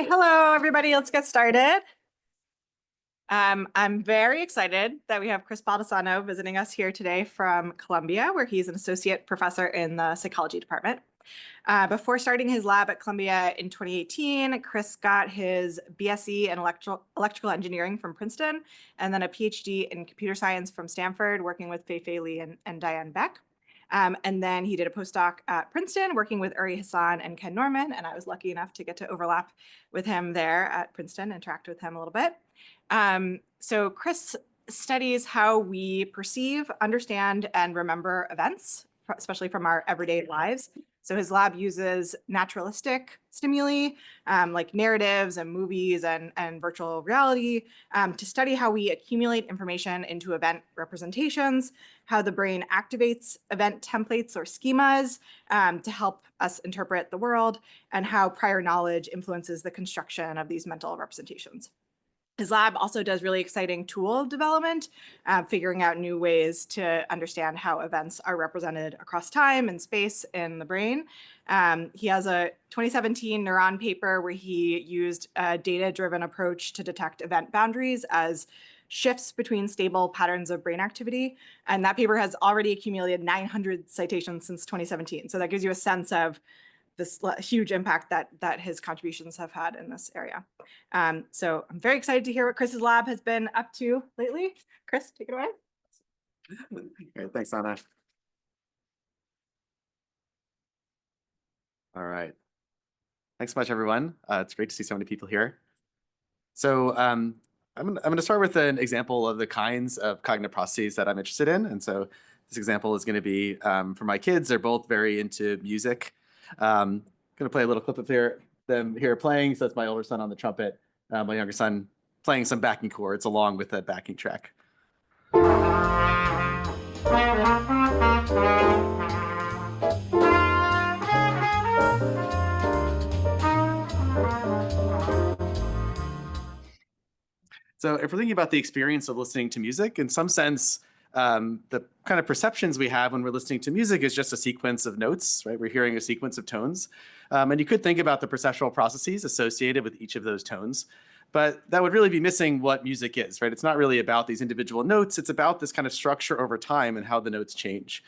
Hello, everybody. Let's get started. I'm very excited that we have Chris Baldassano visiting us here today from Columbia, where he's an associate professor in the psychology department. Before starting his lab at Columbia in 2018, Chris got his BSc in electrical engineering from Princeton, and then a PhD in computer science from Stanford, working with Fei Li and Diane Beck. And then he did a postdoc at Princeton, working with Uri Hassan and Ken Norman, and I was lucky enough to get to overlap with him there at Princeton, interact with him a little bit. So Chris studies how we perceive, understand, and remember events, especially from our everyday lives. So his lab uses naturalistic stimuli, like narratives and movies and virtual reality, to study how we accumulate information into event representations, how the brain activates event templates or schemas to help us interpret the world, and how prior knowledge influences the construction of these mental representations. His lab also does really exciting tool development, figuring out new ways to understand how events are represented across time and space in the brain. He has a 2017 Neuron paper where he used a data-driven approach to detect event boundaries as shifts between stable patterns of brain activity. And that paper has already accumulated 900 citations since 2017. So that gives you a sense of this huge impact that his contributions have had in this area. So I'm very excited to hear what Chris's lab has been up to lately. Chris, take it away. Great, thanks, Anna. All right. Thanks so much, everyone. It's great to see so many people here. So I'm going to start with an example of the kinds of cognitive processes that I'm interested in. And so this example is going to be for my kids. They're both very into music. I'm going to play a little clip of them here playing. So that's my older son on the trumpet, my younger son playing some backing chords along with a backing track. So if we're thinking about the experience of listening to music, in some sense, the kind of perceptions we have when we're listening to music is just a sequence of notes, right? We're hearing a sequence of tones. And you could think about the perceptual processes associated with each of those tones, but that would really be missing what music is, right? It's not really about these individual notes. It's about this kind of structure over time and how the notes change.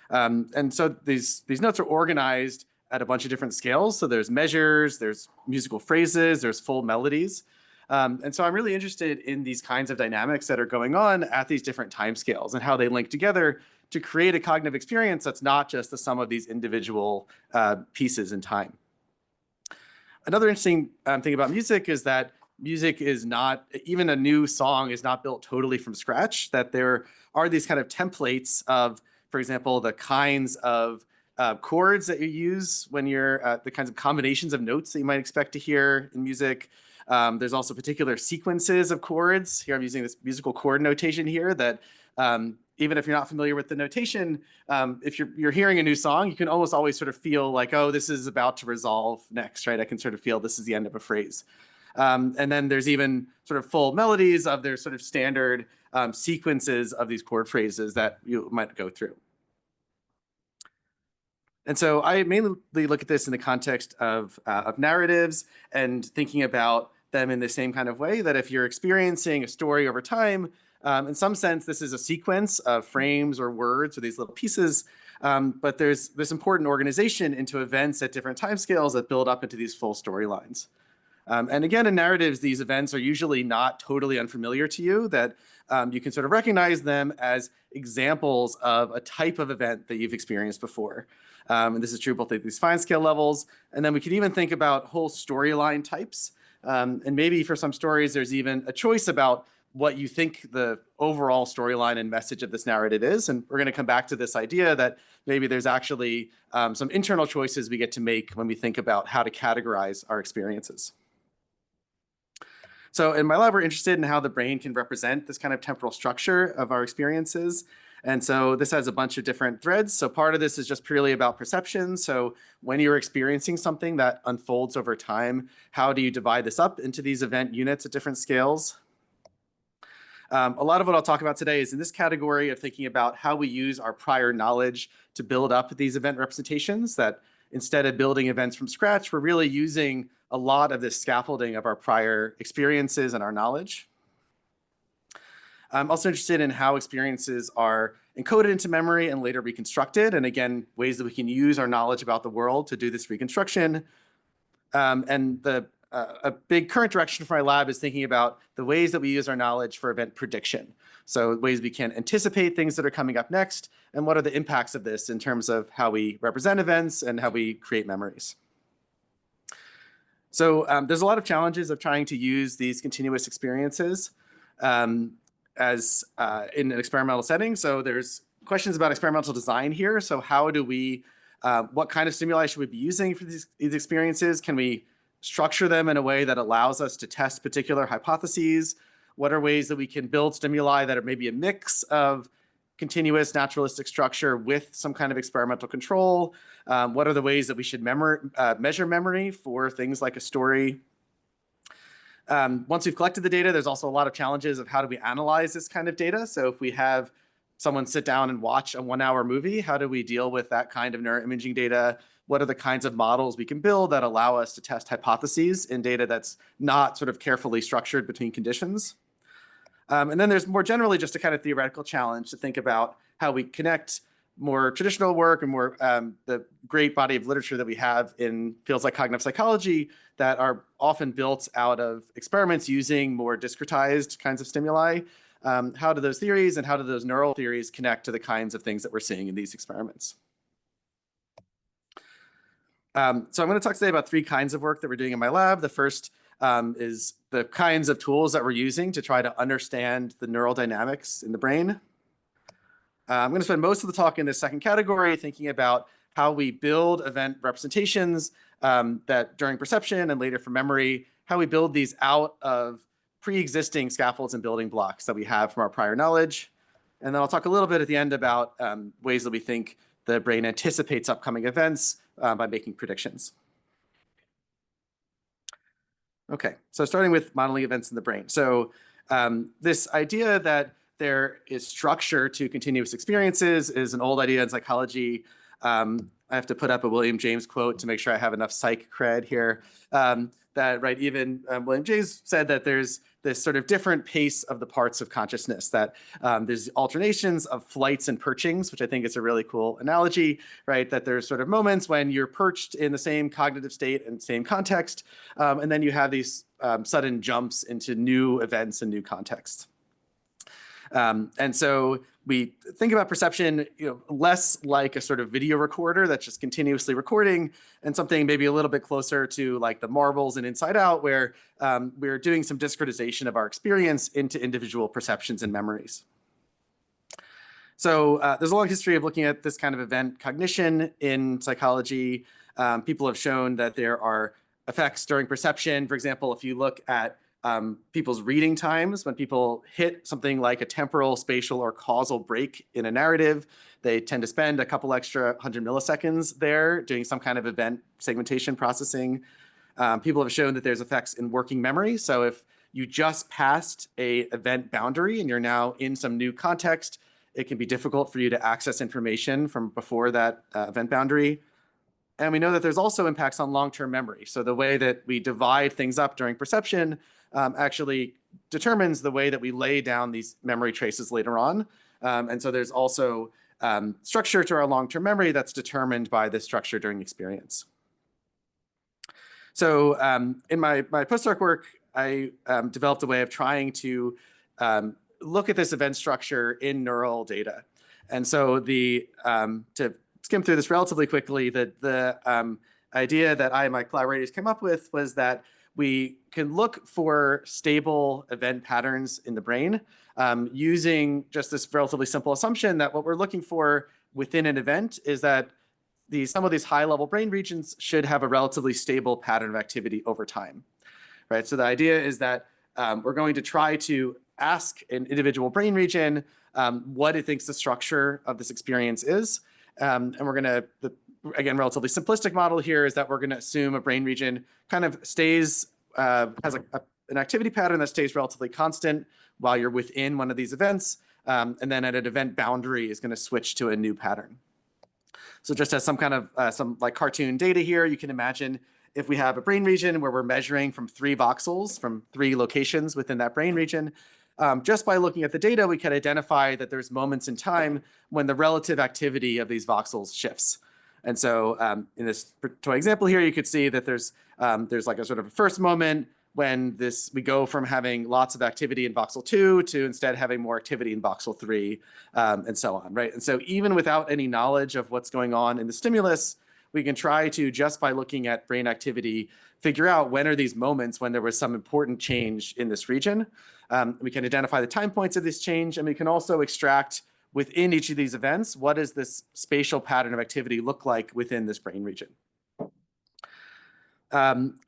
And so these notes are organized at a bunch of different scales. So there's measures, there's musical phrases, there's full melodies. And so I'm really interested in these kinds of dynamics that are going on at these different timescales and how they link together to create a cognitive experience that's not just the sum of these individual pieces in time. Another interesting thing about music is that music is not, even a new song is not built totally from scratch, that there are these kind of templates of, for example, the kinds of chords that you use when you're, the kinds of combinations of notes that you might expect to hear in music. There's also particular sequences of chords. Here I'm using this musical chord notation here that even if you're not familiar with the notation, if you're hearing a new song, you can almost always sort of feel like, oh, this is about to resolve next, right? I can sort of feel this is the end of a phrase. And then there's even sort of full melodies of their sort of standard sequences of these chord phrases that you might go through. And so I mainly look at this in the context of narratives and thinking about them in the same kind of way that if you're experiencing a story over time, in some sense, this is a sequence of frames or words or these little pieces, but there's this important organization into events at different timescales that build up into these full storylines. And again, in narratives, these events are usually not totally unfamiliar to you, that you can sort of recognize them as examples of a type of event that you've experienced before. And this is true both at these fine scale levels, and then we can even think about whole storyline types. And maybe for some stories, there's even a choice about what you think the overall storyline and message of this narrative is. And we're going to come back to this idea that maybe there's actually some internal choices we get to make when we think about how to categorize our experiences. So in my lab, we're interested in how the brain can represent this kind of temporal structure of our experiences. And so this has a bunch of different threads. So part of this is just purely about perception. So when you're experiencing something that unfolds over time, how do you divide this up into these event units at different scales? A lot of what I'll talk about today is in this category of thinking about how we use our prior knowledge to build up these event representations that instead of building events from scratch, we're really using a lot of this scaffolding of our prior experiences and our knowledge. I'm also interested in how experiences are encoded into memory and later reconstructed, and again, ways that we can use our knowledge about the world to do this reconstruction. A big current direction for my lab is thinking about the ways that we use our knowledge for event prediction. So ways we can anticipate things that are coming up next, and what are the impacts of this in terms of how we represent events and how we create memories. So there's a lot of challenges of trying to use these continuous experiences as in an experimental setting. So there's questions about experimental design here. So how do we, what kind of stimuli should we be using for these experiences? Can we structure them in a way that allows us to test particular hypotheses? What are ways that we can build stimuli that are maybe a mix of continuous naturalistic structure with some kind of experimental control? What are the ways that we should measure memory for things like a story? Once we've collected the data, there's also a lot of challenges of how do we analyze this kind of data. So if we have someone sit down and watch a 1-hour movie, how do we deal with that kind of neuroimaging data? What are the kinds of models we can build that allow us to test hypotheses in data that's not sort of carefully structured between conditions? And then there's more generally just a kind of theoretical challenge to think about how we connect more traditional work and more the great body of literature that we have in fields like cognitive psychology that are often built out of experiments using more discretized kinds of stimuli. How do those theories and how do those neural theories connect to the kinds of things that we're seeing in these experiments? So I'm going to talk today about 3 kinds of work that we're doing in my lab. The first is the kinds of tools that we're using to try to understand the neural dynamics in the brain. I'm going to spend most of the talk in this second category thinking about how we build event representations that during perception and later for memory, how we build these out of pre-existing scaffolds and building blocks that we have from our prior knowledge. And then I'll talk a little bit at the end about ways that we think the brain anticipates upcoming events by making predictions. Okay, so starting with modeling events in the brain. So this idea that there is structure to continuous experiences is an old idea in psychology. I have to put up a William James quote to make sure I have enough psych cred here. That right, even William James said that there's this sort of different pace of the parts of consciousness, that there's alternations of flights and perchings, which I think is a really cool analogy, right? That there's sort of moments when you're perched in the same cognitive state and same context, and then you have these sudden jumps into new events and new contexts. And so we think about perception, less like a sort of video recorder that's just continuously recording, and something maybe a little bit closer to like the Marvels and Inside Out, where we're doing some discretization of our experience into individual perceptions and memories. So there's a long history of looking at this kind of event cognition in psychology. People have shown that there are effects during perception. For example, if you look at people's reading times, when people hit something like a temporal, spatial, or causal break in a narrative, they tend to spend a couple extra 100 milliseconds there doing some kind of event segmentation processing. People have shown that there's effects in working memory. So if you just passed an event boundary and you're now in some new context, it can be difficult for you to access information from before that event boundary. And we know that there's also impacts on long-term memory. So the way that we divide things up during perception actually determines the way that we lay down these memory traces later on. And so there's also structure to our long-term memory that's determined by the structure during experience. So in my postdoc work, I developed a way of trying to look at this event structure in neural data. And so to skim through this relatively quickly, the idea that I and my collaborators came up with was that we can look for stable event patterns in the brain using just this relatively simple assumption that what we're looking for within an event is that some of these high-level brain regions should have a relatively stable pattern of activity over time, right? So the idea is that we're going to try to ask an individual brain region what it thinks the structure of this experience is. And we're going to, again, relatively simplistic model here is that we're going to assume a brain region kind of stays, has an activity pattern that stays relatively constant while you're within one of these events. And then at an event boundary is going to switch to a new pattern. So just as some kind of some like cartoon data here, you can imagine if we have a brain region where we're measuring from 3 voxels from 3 locations within that brain region, just by looking at the data, we can identify that there's moments in time when the relative activity of these voxels shifts. And so in this toy example here, you could see that there's like a sort of a first moment when we go from having lots of activity in voxel 2 to instead having more activity in voxel 3, and so on, right? And so even without any knowledge of what's going on in the stimulus, we can try to, just by looking at brain activity, figure out when are these moments when there was some important change in this region. We can identify the time points of this change, and we can also extract within each of these events, what does this spatial pattern of activity look like within this brain region?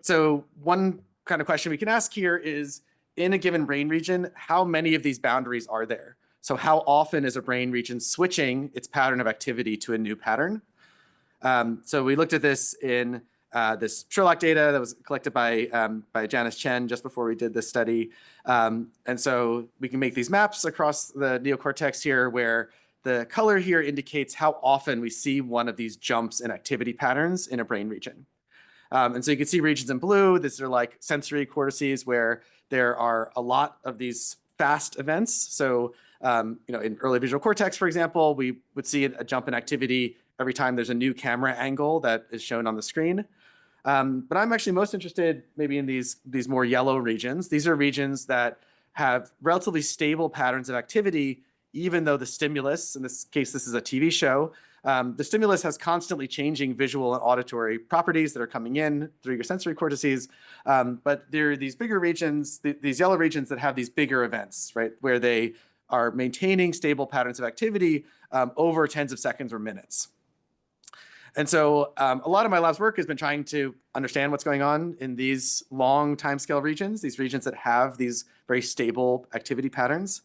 So one kind of question we can ask here is, in a given brain region, how many of these boundaries are there? So how often is a brain region switching its pattern of activity to a new pattern? So we looked at this in this Sherlock data that was collected by Janice Chen just before we did this study. And so we can make these maps across the neocortex here, where the color here indicates how often we see one of these jumps in activity patterns in a brain region. And so you can see regions in blue. These are like sensory cortices where there are a lot of these fast events. So in early visual cortex, for example, we would see a jump in activity every time there's a new camera angle that is shown on the screen. But I'm actually most interested maybe in these more yellow regions. These are regions that have relatively stable patterns of activity, even though the stimulus, in this case, this is a TV show, the stimulus has constantly changing visual and auditory properties that are coming in through your sensory cortices. But there are these bigger regions, these yellow regions that have these bigger events, right, where they are maintaining stable patterns of activity over tens of seconds or minutes. And so a lot of my lab's work has been trying to understand what's going on in these long timescale regions, these regions that have these very stable activity patterns.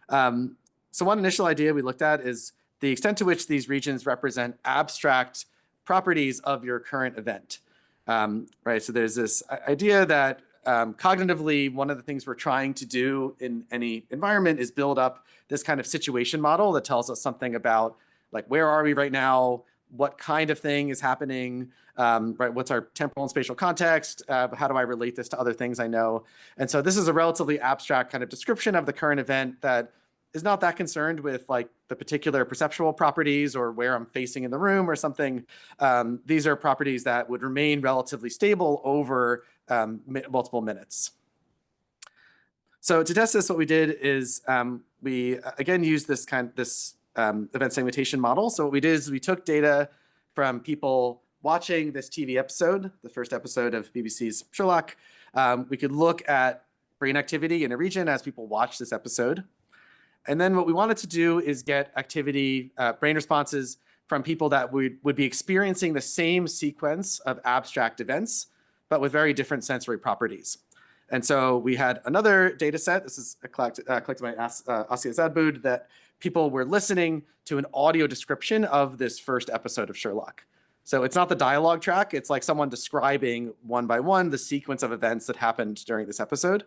So one initial idea we looked at is the extent to which these regions represent abstract properties of your current event. Right, so there's this idea that cognitively, one of the things we're trying to do in any environment is build up this kind of situation model that tells us something about, like, where are we right now? What kind of thing is happening? Right, what's our temporal and spatial context? How do I relate this to other things I know? And so this is a relatively abstract kind of description of the current event that is not that concerned with like the particular perceptual properties or where I'm facing in the room or something. These are properties that would remain relatively stable over multiple minutes. So to test this, what we did is we again used this event segmentation model. So what we did is we took data from people watching this TV episode, the first episode of BBC's Sherlock. We could look at brain activity in a region as people watch this episode. And then what we wanted to do is get activity, brain responses from people that would be experiencing the same sequence of abstract events, but with very different sensory properties. And so we had another data set. This is collected by Asya Zadbud, that people were listening to an audio description of this first episode of Sherlock. So it's not the dialogue track. It's like someone describing one by one the sequence of events that happened during this episode.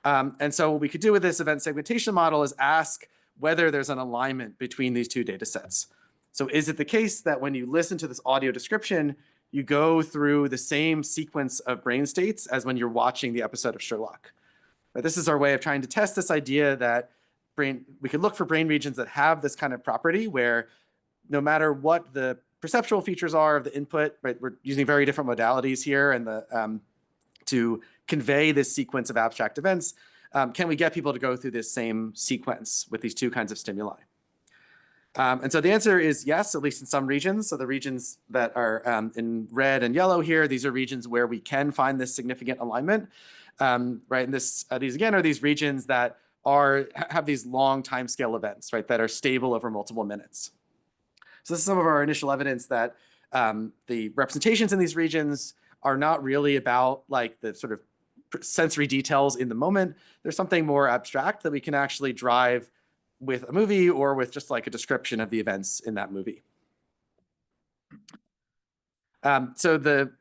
And so what we could do with this event segmentation model is ask whether there's an alignment between these two data sets. So is it the case that when you listen to this audio description, you go through the same sequence of brain states as when you're watching the episode of Sherlock? But this is our way of trying to test this idea that we could look for brain regions that have this kind of property where no matter what the perceptual features are of the input, right, we're using very different modalities here and to convey this sequence of abstract events, can we get people to go through this same sequence with these two kinds of stimuli? And so the answer is yes, at least in some regions. So the regions that are in red and yellow here, these are regions where we can find this significant alignment. Right, and these again are these regions that have these long timescale events, right, that are stable over multiple minutes. So this is some of our initial evidence that the representations in these regions are not really about like the sort of sensory details in the moment. There's something more abstract that we can actually drive with a movie or with just like a description of the events in that movie. So the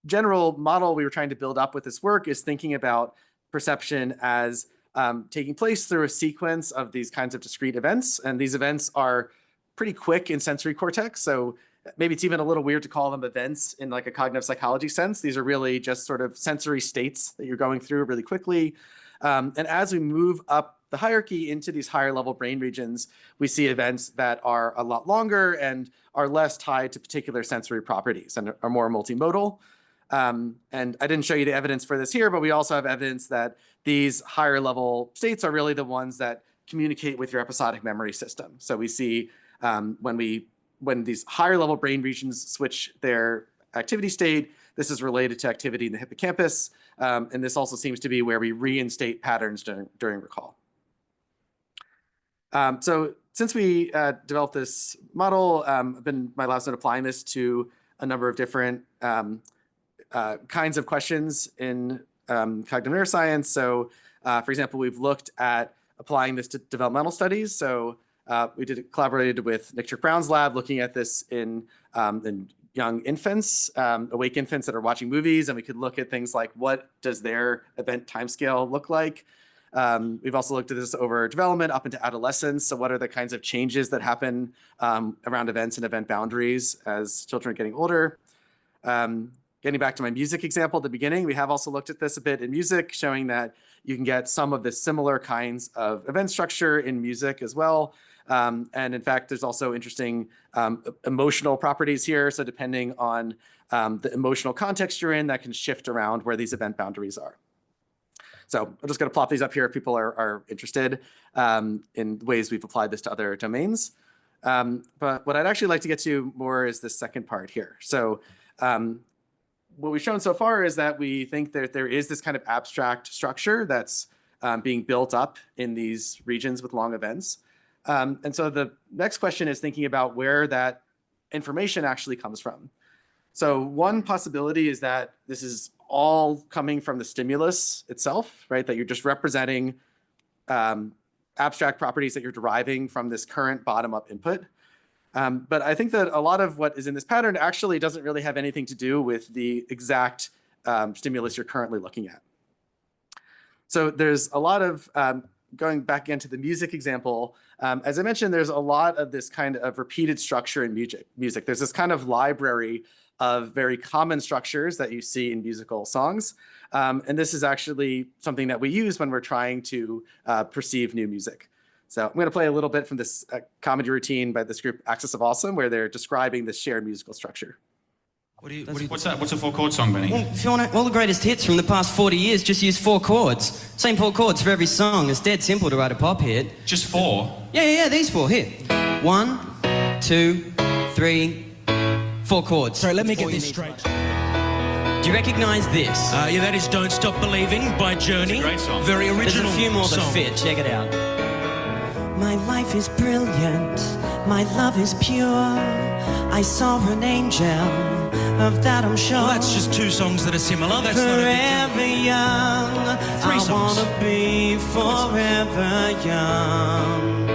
general model we were trying to build up with this work is thinking about perception as taking place through a sequence of these kinds of discrete events. And these events are pretty quick in sensory cortex. So maybe it's even a little weird to call them events in like a cognitive psychology sense. These are really just sort of sensory states that you're going through really quickly. And as we move up the hierarchy into these higher level brain regions, we see events that are a lot longer and are less tied to particular sensory properties and are more multimodal. And I didn't show you the evidence for this here, but we also have evidence that these higher level states are really the ones that communicate with your episodic memory system. So we see when these higher level brain regions switch their activity state, this is related to activity in the hippocampus. And this also seems to be where we reinstate patterns during recall. So since we developed this model, my lab's been applying this to a number of different kinds of questions in cognitive neuroscience. So for example, we've looked at applying this to developmental studies. So we collaborated with Nick Brown's lab looking at this in young infants, awake infants that are watching movies, and we could look at things like what does their event timescale look like. We've also looked at this over development up into adolescence. So what are the kinds of changes that happen around events and event boundaries as children are getting older? Getting back to my music example at the beginning, we have also looked at this a bit in music, showing that you can get some of the similar kinds of event structure in music as well. And in fact, there's also interesting emotional properties here. So depending on the emotional context you're in, that can shift around where these event boundaries are. So I'm just going to plop these up here if people are interested in ways we've applied this to other domains. But what I'd actually like to get to more is the second part here. So what we've shown so far is that we think that there is this kind of abstract structure that's being built up in these regions with long events. And so the next question is thinking about where that information actually comes from. So one possibility is that this is all coming from the stimulus itself, right? That you're just representing abstract properties that you're deriving from this current bottom-up input. But I think that a lot of what is in this pattern actually doesn't really have anything to do with the exact stimulus you're currently looking at. So there's a lot of, going back into the music example, as I mentioned, there's a lot of this kind of repeated structure in music. There's this kind of library of very common structures that you see in musical songs. And this is actually something that we use when we're trying to perceive new music. So I'm going to play a little bit from this comedy routine by this group Axis of Awesome, where they're describing this shared musical structure. What's that? What's a 4-chord song, Benny? Well, if you want all the greatest hits from the past 40 years, just use 4 chords. Same 4 chords for every song. It's dead simple to write a pop hit. Just 4? Yeah, these 4. Here. 1, 2, 3, 4 chords. Sorry, let me get this straight. Do you recognise this? Yeah, that is Don't Stop Believing by Journey. It's a great song. Very original There's a few more song. that fit. Check it out. My life is brilliant, my love is pure. I saw an angel, of that I'm sure. Well, that's just 2 songs that are similar. That's not a big Forever deal. young, 3 I songs. wanna be forever young.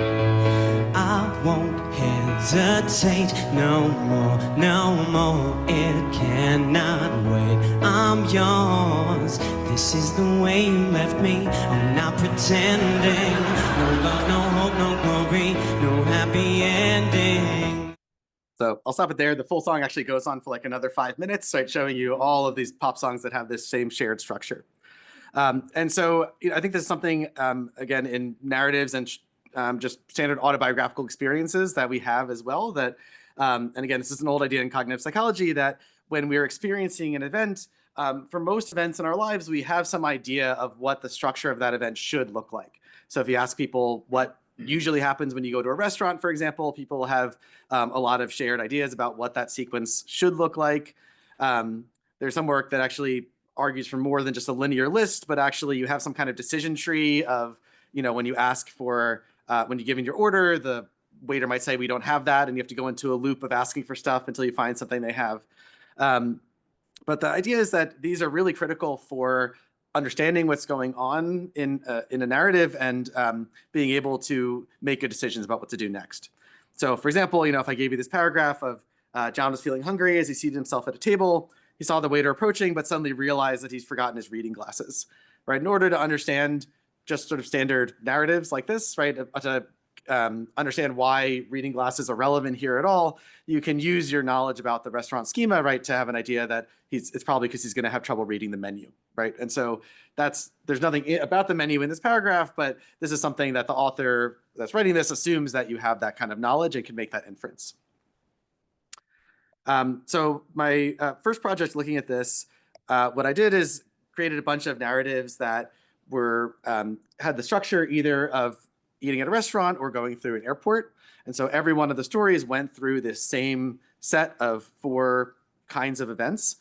I won't hesitate no more. It cannot wait. I'm yours. This is the way you left me. I'm not pretending. No love, no hope, no glory, no happy ending. So I'll stop it there. The full song actually goes on for like another 5 minutes, right? Showing you all of these pop songs that have this same shared structure. And so I think this is something, again, in narratives and just standard autobiographical experiences that we have as well. That, and again, this is an old idea in cognitive psychology that when we're experiencing an event, for most events in our lives, we have some idea of what the structure of that event should look like. So if you ask people what usually happens when you go to a restaurant, for example, people have a lot of shared ideas about what that sequence should look like. There's some work that actually argues for more than just a linear list, but actually you have some kind of decision tree of, when you ask for, when you give in your order, the waiter might say, we don't have that, and you have to go into a loop of asking for stuff until you find something they have. But the idea is that these are really critical for understanding what's going on in a narrative and being able to make good decisions about what to do next. So for example, if I gave you this paragraph of John was feeling hungry as he seated himself at a table, he saw the waiter approaching, but suddenly realized that he's forgotten his reading glasses, right? In order to understand just sort of standard narratives like this, right, to understand why reading glasses are relevant here at all, you can use your knowledge about the restaurant schema, right, to have an idea that it's probably because he's going to have trouble reading the menu, right? And so there's nothing about the menu in this paragraph, but this is something that the author that's writing this assumes that you have that kind of knowledge and can make that inference. So my first project looking at this, what I did is created a bunch of narratives that were had the structure either of eating at a restaurant or going through an airport. And so every one of the stories went through this same set of 4 kinds of events.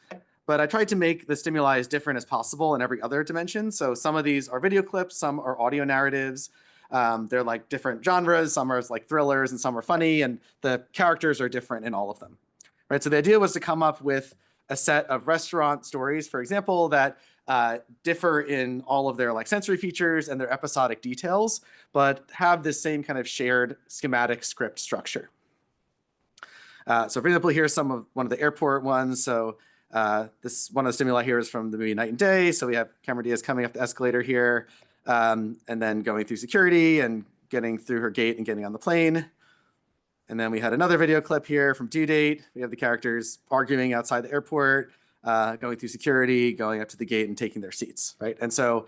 But I tried to make the stimuli as different as possible in every other dimension. So some of these are video clips, some are audio narratives. They're like different genres. Some are like thrillers and some are funny. And the characters are different in all of them. Right? So the idea was to come up with a set of restaurant stories, for example, that differ in all of their like sensory features and their episodic details, but have this same kind of shared schematic script structure. So for example, here's one of the airport ones. So this one of the stimuli here is from the movie Night and Day. So we have Cameron Diaz coming up the escalator here, and then going through security and getting through her gate and getting on the plane. And then we had another video clip here from Due Date. We have the characters arguing outside the airport, going through security, going up to the gate and taking their seats, right? And so,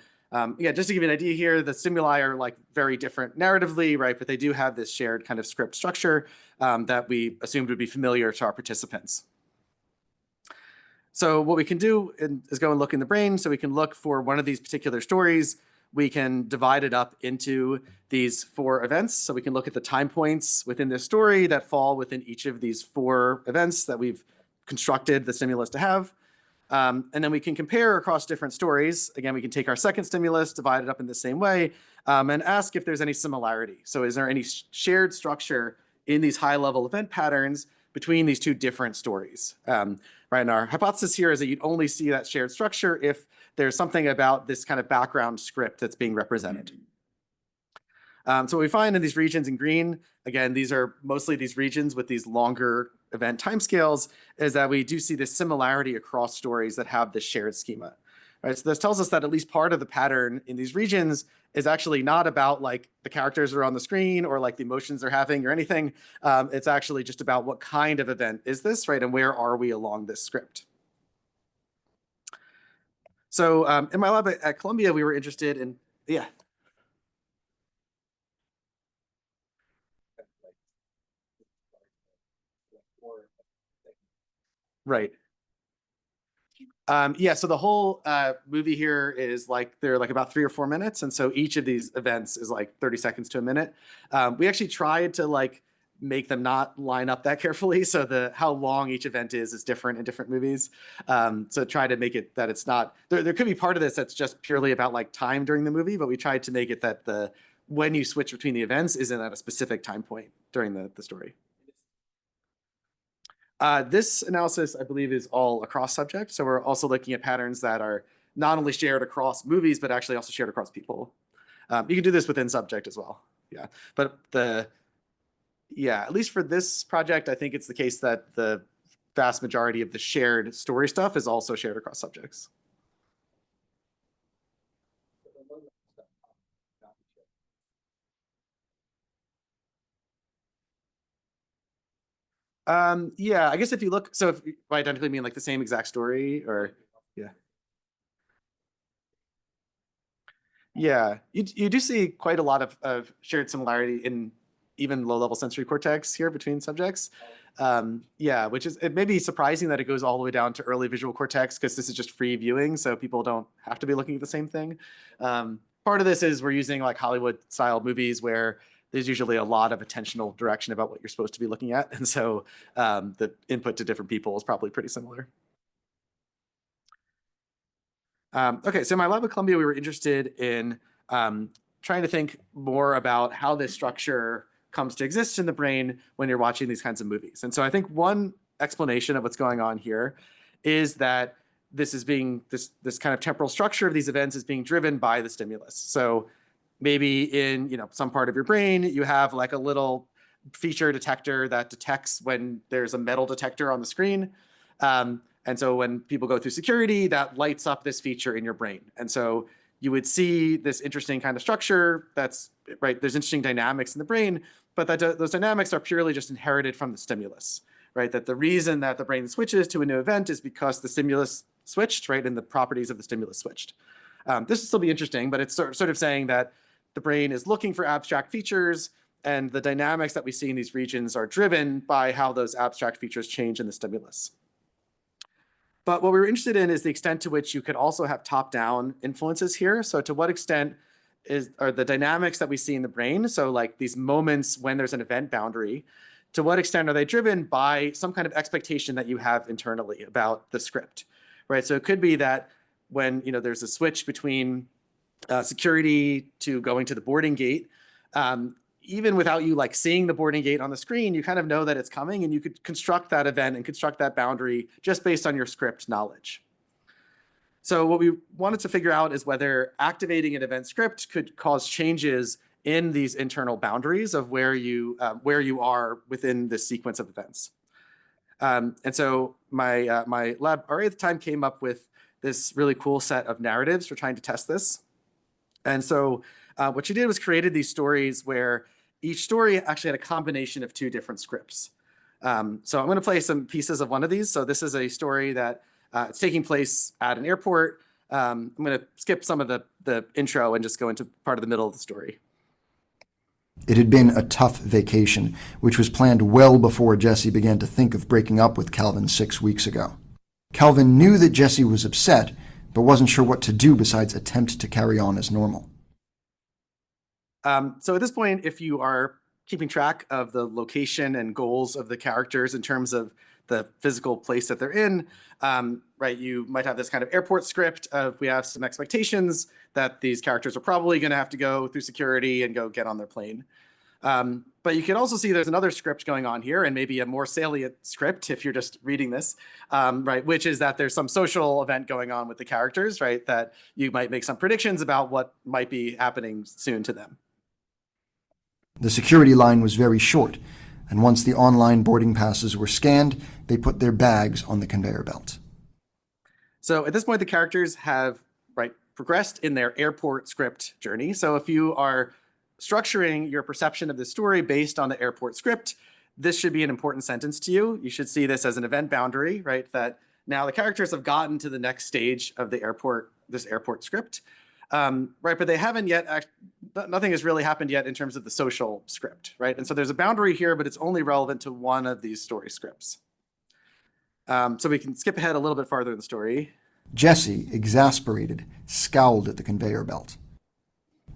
yeah, just to give you an idea here, the stimuli are like very different narratively, right? But they do have this shared kind of script structure that we assumed would be familiar to our participants. So what we can do is go and look in the brain. So we can look for one of these particular stories. We can divide it up into these 4 events. So we can look at the time points within this story that fall within each of these 4 events that we've constructed the stimulus to have. And then we can compare across different stories. Again, we can take our second stimulus, divide it up in the same way, and ask if there's any similarity. So is there any shared structure in these high-level event patterns between these 2 different stories? Right, and our hypothesis here is that you'd only see that shared structure if there's something about this kind of background script that's being represented. So what we find in these regions in green, again, these are mostly these regions with these longer event timescales, is that we do see this similarity across stories that have this shared schema. Right? So this tells us that at least part of the pattern in these regions is actually not about like the characters are on the screen or like the emotions they're having or anything. It's actually just about what kind of event is this, right? And where are we along this script? So in my lab at Columbia, we were interested in, yeah. Right. Yeah, so the whole movie here is like, they're like about 3 or 4 minutes. And so each of these events is like 30 seconds to a minute. We actually tried to like make them not line up that carefully. So how long each event is different in different movies. So try to make it that it's not, there could be part of this that's just purely about like time during the movie, but we tried to make it that when you switch between the events isn't at a specific time point during the story. This analysis, I believe, is all across subject. So we're also looking at patterns that are not only shared across movies, but actually also shared across people. You can do this within subject as well. Yeah, but at least for this project, I think it's the case that the vast majority of the shared story stuff is also shared across subjects. Yeah, I guess if you look, so if by identically mean like the same exact story or, yeah. Yeah, you do see quite a lot of shared similarity in even low-level sensory cortex here between subjects. Yeah, which is, it may be surprising that it goes all the way down to early visual cortex because this is just free viewing, so people don't have to be looking at the same thing. Part of this is we're using like Hollywood-style movies where there's usually a lot of attentional direction about what you're supposed to be looking at. And so the input to different people is probably pretty similar. Okay, so in my lab at Columbia, we were interested in trying to think more about how this structure comes to exist in the brain when you're watching these kinds of movies. And so I think one explanation of what's going on here is that this kind of temporal structure of these events is being driven by the stimulus. So maybe in some part of your brain, you have like a little feature detector that detects when there's a metal detector on the screen. And so when people go through security, that lights up this feature in your brain. And so you would see this interesting kind of structure that's, right, there's interesting dynamics in the brain, but those dynamics are purely just inherited from the stimulus, right? That the reason that the brain switches to a new event is because the stimulus switched, right, and the properties of the stimulus switched. This will still be interesting, but it's sort of saying that the brain is looking for abstract features, and the dynamics that we see in these regions are driven by how those abstract features change in the stimulus. But what we were interested in is the extent to which you could also have top-down influences here. So to what extent are the dynamics that we see in the brain, so like these moments when there's an event boundary, to what extent are they driven by some kind of expectation that you have internally about the script, right? So it could be that when there's a switch between security to going to the boarding gate, even without you like seeing the boarding gate on the screen, you kind of know that it's coming, and you could construct that event and construct that boundary just based on your script knowledge. So what we wanted to figure out is whether activating an event script could cause changes in these internal boundaries of where you are within this sequence of events. And so my lab RA at the time came up with this really cool set of narratives for trying to test this. And so what she did was created these stories where each story actually had a combination of 2 different scripts. So I'm going to play some pieces of one of these. So this is a story that it's taking place at an airport. I'm going to skip some of the intro and just go into part of the middle of the story. It had been a tough vacation, which was planned well before Jesse began to think of breaking up with Calvin 6 weeks ago. Calvin knew that Jesse was upset, but wasn't sure what to do besides attempt to carry on as normal. So at this point, if you are keeping track of the location and goals of the characters in terms of the physical place that they're in, right, you might have this kind of airport script of we have some expectations that these characters are probably going to have to go through security and go get on their plane. But you can also see there's another script going on here, and maybe a more salient script if you're just reading this, right, which is that there's some social event going on with the characters, right, that you might make some predictions about what might be happening soon to them. The security line was very short, and once the online boarding passes were scanned, they put their bags on the conveyor belt. So at this point, the characters have, right, progressed in their airport script journey. So if you are structuring your perception of the story based on the airport script, this should be an important sentence to you. You should see this as an event boundary, right? That now the characters have gotten to the next stage of the airport, this airport script, right? But they haven't yet, nothing has really happened yet in terms of the social script, right? And so there's a boundary here, but it's only relevant to one of these story scripts. So we can skip ahead a little bit farther in the story. Jesse, exasperated, scowled at the conveyor belt.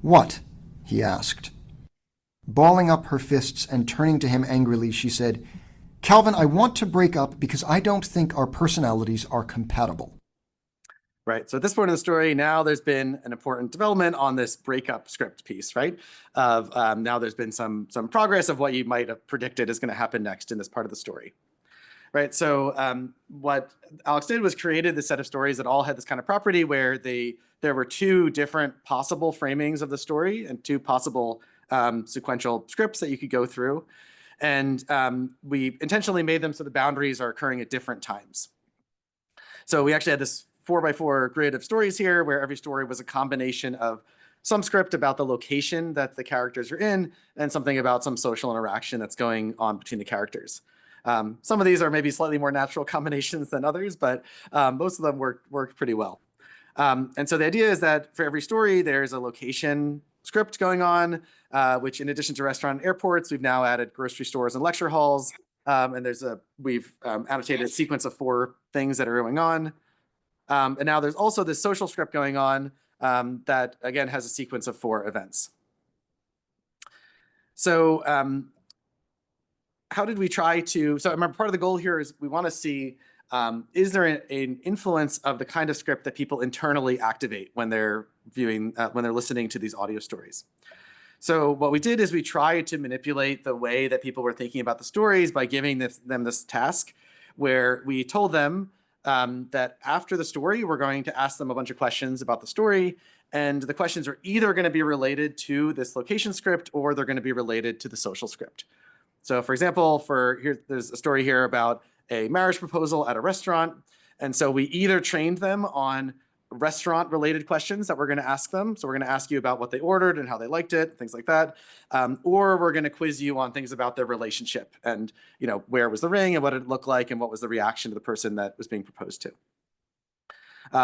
"What?" he asked. Balling up her fists and turning to him angrily, she said, "Calvin, I want to break up because I don't think our personalities are compatible." Right. So at this point in the story, now there's been an important development on this breakup script piece, right? Of now there's been some progress of what you might have predicted is going to happen next in this part of the story. Right. So what Alex did was created this set of stories that all had this kind of property where there were 2 different possible framings of the story and 2 possible sequential scripts that you could go through. And we intentionally made them so the boundaries are occurring at different times. So we actually had this 4x4 grid of stories here where every story was a combination of some script about the location that the characters are in and something about some social interaction that's going on between the characters. Some of these are maybe slightly more natural combinations than others, but most of them work pretty well. And so the idea is that for every story, there's a location script going on, which in addition to restaurant and airports, we've now added grocery stores and lecture halls. And we've annotated a sequence of 4 things that are going on. And now there's also this social script going on that, again, has a sequence of 4 events. So how did we try to, so I remember part of the goal here is we want to see, is there an influence of the kind of script that people internally activate when they're when they're listening to these audio stories? So what we did is we tried to manipulate the way that people were thinking about the stories by giving them this task where we told them that after the story, we're going to ask them a bunch of questions about the story. And the questions are either going to be related to this location script or they're going to be related to the social script. So for example, there's a story here about a marriage proposal at a restaurant. And so we either trained them on restaurant related questions that we're going to ask them. So we're going to ask you about what they ordered and how they liked it, things like that. Or we're going to quiz you on things about their relationship and, where was the ring and what it looked like and what was the reaction to the person that was being proposed to.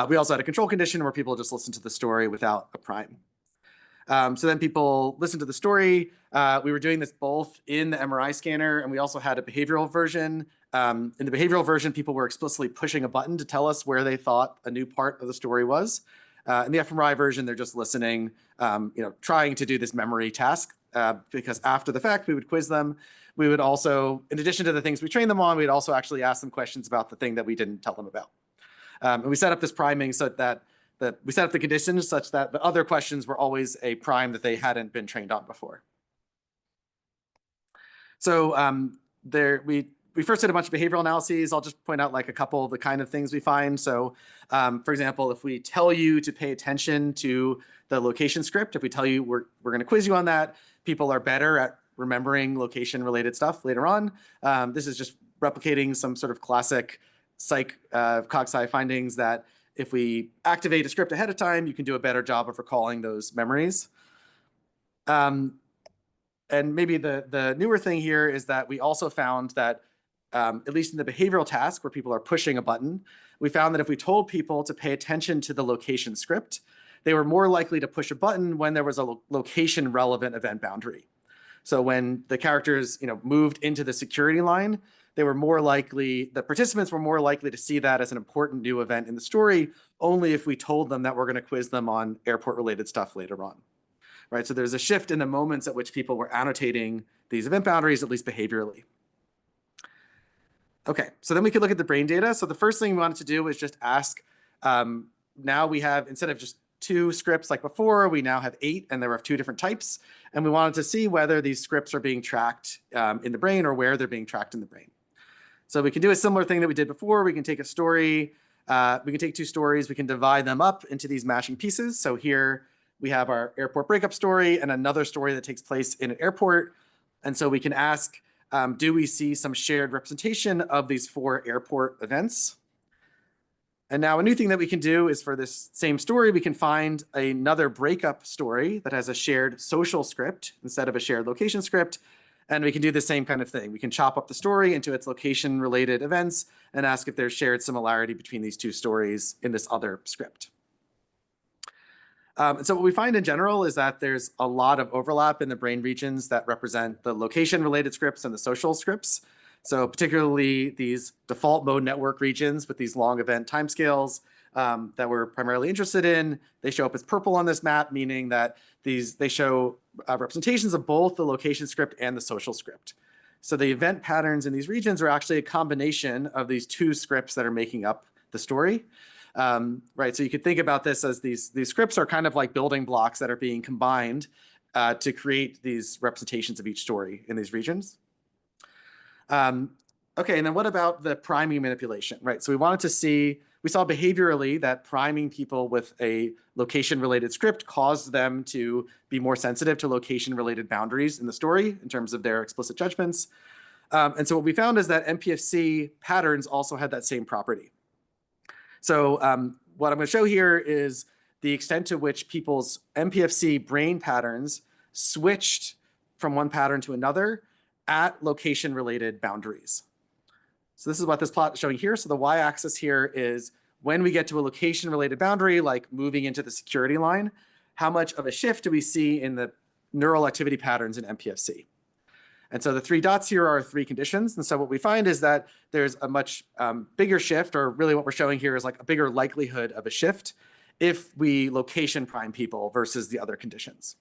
We also had a control condition where people just listened to the story without a prime. So then people listened to the story. We were doing this both in the MRI scanner, and we also had a behavioral version. In the behavioral version, people were explicitly pushing a button to tell us where they thought a new part of the story was. In the fMRI version, they're just listening, trying to do this memory task, because after the fact, we would quiz them. We would also, in addition to the things we trained them on, we'd also actually ask them questions about the thing that we didn't tell them about. And we set up this priming so that we set up the conditions such that the other questions were always a prime that they hadn't been trained on before. So we first did a bunch of behavioral analyses. I'll just point out like a couple of the kind of things we find. So for example, if we tell you to pay attention to the location script, if we tell you we're going to quiz you on that, people are better at remembering location related stuff later on. This is just replicating some sort of classic cog-sci findings that if we activate a script ahead of time, you can do a better job of recalling those memories. And maybe the newer thing here is that we also found that, at least in the behavioral task where people are pushing a button, we found that if we told people to pay attention to the location script, they were more likely to push a button when there was a location relevant event boundary. So when the characters moved into the security line, the participants were more likely to see that as an important new event in the story, only if we told them that we're going to quiz them on airport related stuff later on. Right? So there's a shift in the moments at which people were annotating these event boundaries, at least behaviorally. Okay, so then we could look at the brain data. So the first thing we wanted to do was just ask, now we have, instead of just 2 scripts like before, we now have 8, and there were 2 different types. And we wanted to see whether these scripts are being tracked in the brain or where they're being tracked in the brain. So we can do a similar thing that we did before. We can take a story, we can take 2 stories, we can divide them up into these matching pieces. So here we have our airport breakup story and another story that takes place in an airport. And so we can ask, do we see some shared representation of these 4 airport events? And now a new thing that we can do is for this same story, we can find another breakup story that has a shared social script instead of a shared location script. And we can do the same kind of thing. We can chop up the story into its location related events and ask if there's shared similarity between these 2 stories in this other script. And so what we find in general is that there's a lot of overlap in the brain regions that represent the location related scripts and the social scripts. So particularly these default mode network regions with these long event timescales that we're primarily interested in, they show up as purple on this map, meaning that they show representations of both the location script and the social script. So the event patterns in these regions are actually a combination of these 2 scripts that are making up the story. Right, so you could think about this as these scripts are kind of like building blocks that are being combined to create these representations of each story in these regions. Okay, and then what about the priming manipulation, right? So we saw behaviorally that priming people with a location-related script caused them to be more sensitive to location-related boundaries in the story in terms of their explicit judgments. And so what we found is that MPFC patterns also had that same property. So what I'm going to show here is the extent to which people's MPFC brain patterns switched from one pattern to another at location-related boundaries. So this is what this plot is showing here. So the y-axis here is when we get to a location-related boundary, like moving into the security line, how much of a shift do we see in the neural activity patterns in MPFC? And so the 3 dots here are 3 conditions. And so what we find is that there's a much bigger shift, or really what we're showing here is like a bigger likelihood of a shift if we location prime people versus the other conditions.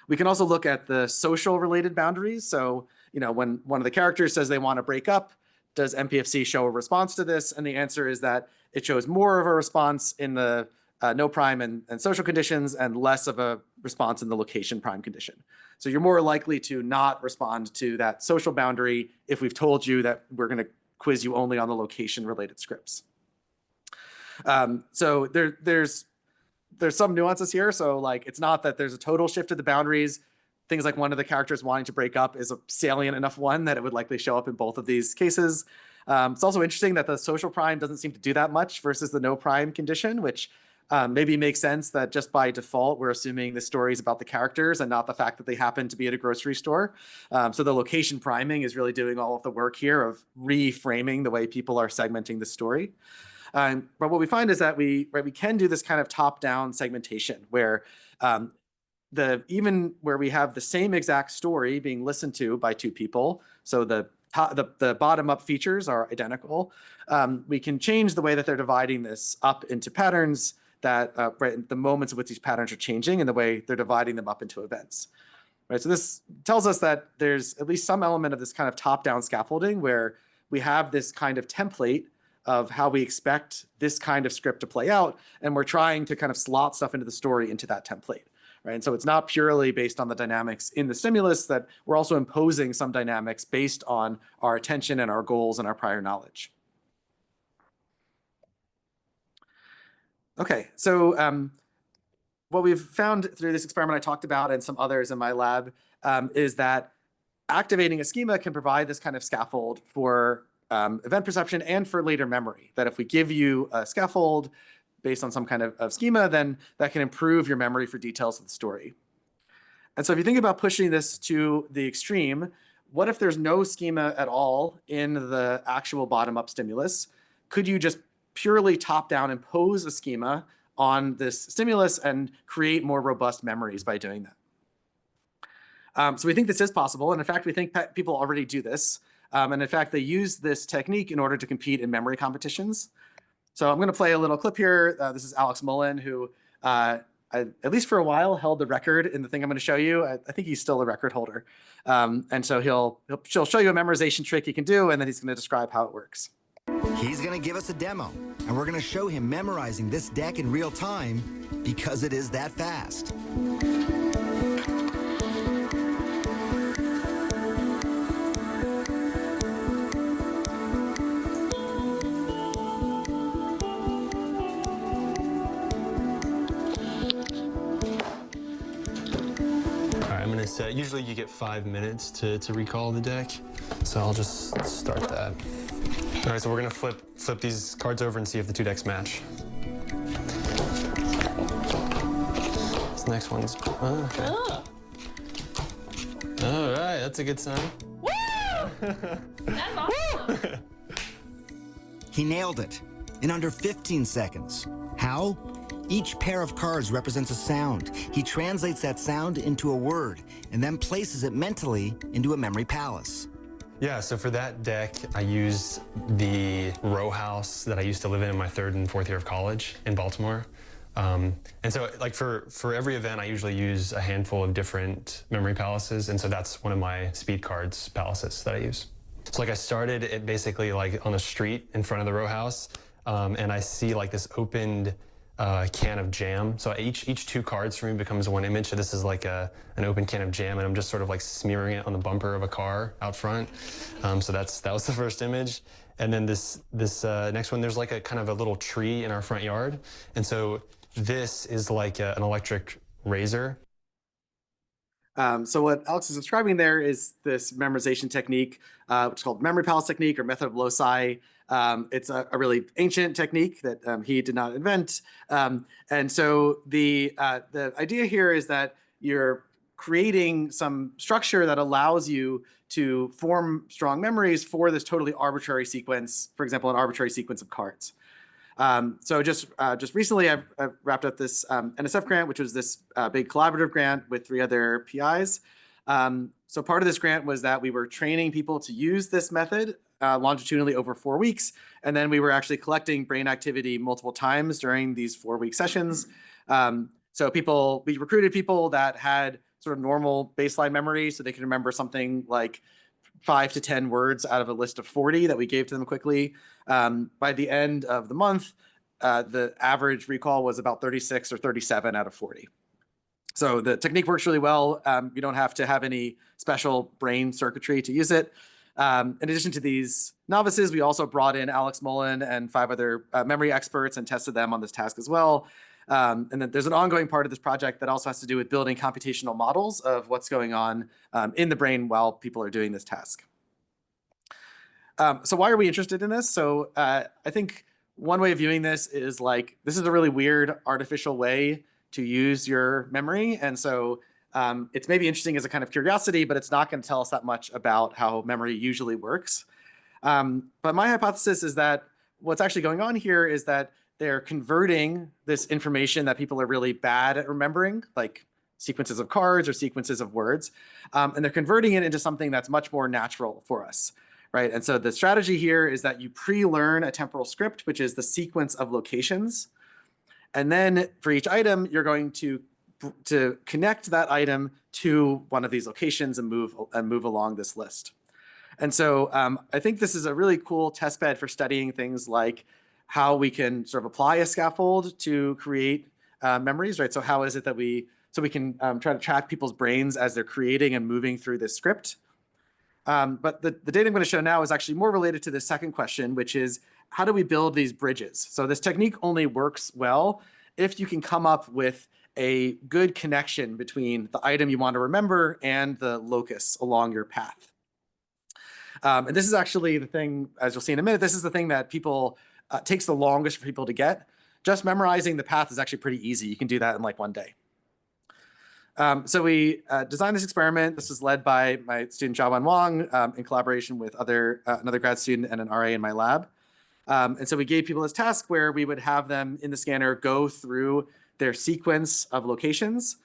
We can also look at the social related boundaries. So, when one of the characters says they want to break up, does MPFC show a response to this? And the answer is that it shows more of a response in the no prime and social conditions and less of a response in the location prime condition. So you're more likely to not respond to that social boundary if we've told you that we're going to quiz you only on the location related scripts. So there's some nuances here. So like, it's not that there's a total shift of the boundaries. Things like one of the characters wanting to break up is a salient enough one that it would likely show up in both of these cases. It's also interesting that the social prime doesn't seem to do that much versus the no prime condition, which maybe makes sense that just by default, we're assuming the story is about the characters and not the fact that they happen to be at a grocery store. So the location priming is really doing all of the work here of reframing the way people are segmenting the story. But what we find is that we can do this kind of top-down segmentation where even where we have the same exact story being listened to by two people, so the bottom-up features are identical, we can change the way that they're dividing this up into patterns that the moments in which these patterns are changing and the way they're dividing them up into events. Right, so this tells us that there's at least some element of this kind of top-down scaffolding where we have this kind of template of how we expect this kind of script to play out, and we're trying to kind of slot stuff into the story into that template. Right? And so it's not purely based on the dynamics in the stimulus, that we're also imposing some dynamics based on our attention and our goals and our prior knowledge. Okay, so what we've found through this experiment I talked about and some others in my lab is that activating a schema can provide this kind of scaffold for event perception and for later memory. That if we give you a scaffold based on some kind of schema, then that can improve your memory for details of the story. And so if you think about pushing this to the extreme, what if there's no schema at all in the actual bottom-up stimulus? Could you just purely top-down impose a schema on this stimulus and create more robust memories by doing that? So we think this is possible. And in fact, we think people already do this. And in fact, they use this technique in order to compete in memory competitions. So I'm going to play a little clip here. This is Alex Mullen, who at least for a while held the record in the thing I'm going to show you. I think he's still a record holder. And so he'll show you a memorization trick he can do, and then he's going to describe how it works. He's going to give us a demo, and we're going to show him memorizing this deck in real time because it is that fast. I'm going to set, usually you get 5 minutes to recall the deck, so I'll just start that. All right, so we're going to flip these cards over and see if the two decks match. This next one's, okay. Oh. All right, that's a good sign. Woo! That's awesome. He nailed it in under 15 seconds. How? Each pair of cards represents a sound. He translates that sound into a word and then places it mentally into a memory palace. Yeah, so for that deck, I used the row house that I used to live in my 3rd and 4th year of college in Baltimore. And so like for every event, I usually use a handful of different memory palaces. And so that's one of my speed cards palaces that I use. So like I started it basically like on the street in front of the row house. And I see like this opened can of jam. So each 2 cards for me becomes one image. So this is like an open can of jam, and I'm just sort of like smearing it on the bumper of a car out front. So that was the first image. And then this next one, there's like a kind of a little tree in our front yard. And so this is like an electric razor. So what Alex is describing there is this memorization technique, which is called memory palace technique or method of loci. It's a really ancient technique that he did not invent. And so the idea here is that you're creating some structure that allows you to form strong memories for this totally arbitrary sequence, for example, an arbitrary sequence of cards. So just recently, I've wrapped up this NSF grant, which was this big collaborative grant with 3 other PIs. So part of this grant was that we were training people to use this method longitudinally over 4 weeks. And then we were actually collecting brain activity multiple times during these 4-week sessions. So we recruited people that had sort of normal baseline memory, so they could remember something like 5 to 10 words out of a list of 40 that we gave to them quickly. By the end of the month, the average recall was about 36 or 37 out of 40. So the technique works really well. You don't have to have any special brain circuitry to use it. In addition to these novices, we also brought in Alex Mullen and 5 other memory experts and tested them on this task as well. And then there's an ongoing part of this project that also has to do with building computational models of what's going on in the brain while people are doing this task. So why are we interested in this? So I think one way of viewing this is like, this is a really weird artificial way to use your memory. And so it's maybe interesting as a kind of curiosity, but it's not going to tell us that much about how memory usually works. But my hypothesis is that what's actually going on here is that they're converting this information that people are really bad at remembering, like sequences of cards or sequences of words, and they're converting it into something that's much more natural for us, right? And so the strategy here is that you pre-learn a temporal script, which is the sequence of locations. And then for each item, you're going to connect that item to one of these locations and move along this list. And so I think this is a really cool test bed for studying things like how we can sort of apply a scaffold to create memories, right? So how is it that we can try to track people's brains as they're creating and moving through this script. But the data I'm going to show now is actually more related to the second question, which is how do we build these bridges? So this technique only works well if you can come up with a good connection between the item you want to remember and the locus along your path. And this is actually the thing, as you'll see in a minute, this is the thing that people takes the longest for people to get. Just memorizing the path is actually pretty easy. You can do that in like one day. So we designed this experiment. This was led by my student Jiawan Wang in collaboration with another grad student and an RA in my lab. And so we gave people this task where we would have them in the scanner go through their sequence of locations.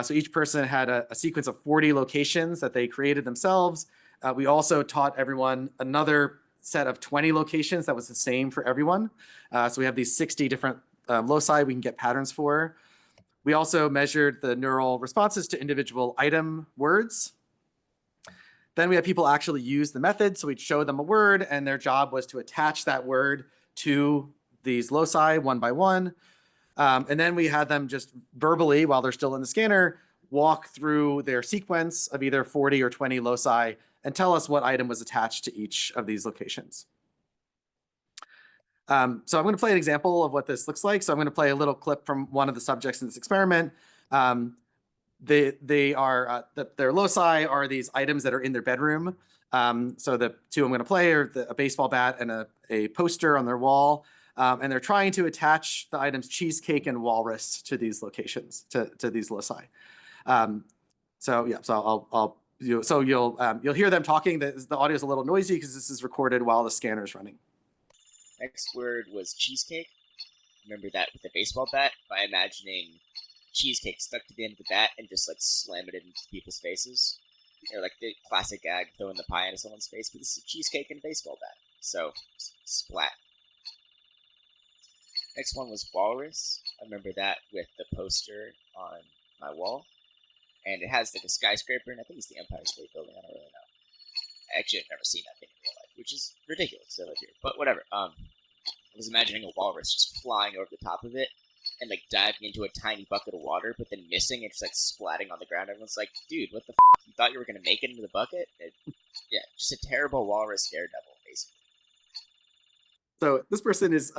So each person had a sequence of 40 locations that they created themselves. We also taught everyone another set of 20 locations that was the same for everyone. So we have these 60 different loci we can get patterns for. We also measured the neural responses to individual item words. Then we had people actually use the method. So we'd show them a word and their job was to attach that word to these loci one by one. And then we had them just verbally, while they're still in the scanner, walk through their sequence of either 40 or 20 loci and tell us what item was attached to each of these locations. So I'm going to play an example of what this looks like. So I'm going to play a little clip from one of the subjects in this experiment. Their loci are these items that are in their bedroom. So the two I'm going to play are a baseball bat and a poster on their wall. And they're trying to attach the items cheesecake and walrus to these locations, to these loci. So you'll hear them talking. The audio is a little noisy because this is recorded while the scanner is running. Next word was cheesecake. Remember that with a baseball bat by imagining cheesecake stuck to the end of the bat and just like slam it into people's faces. Or like the classic gag, throwing the pie into someone's face, but this is a cheesecake and a baseball bat. So, splat. Next one was walrus. I remember that with the poster on my wall. And it has like a skyscraper, and I think it's the Empire State Building, I don't really know. Actually, I've never seen that thing in real life, which is ridiculous because I live here. But whatever. I was imagining a walrus just flying over the top of it and like diving into a tiny bucket of water, but then missing and just like splatting on the ground. Everyone's like, "Dude, what the f***? You thought you were gonna make it into the bucket?" Yeah, just a terrible walrus daredevil, basically. So this person is,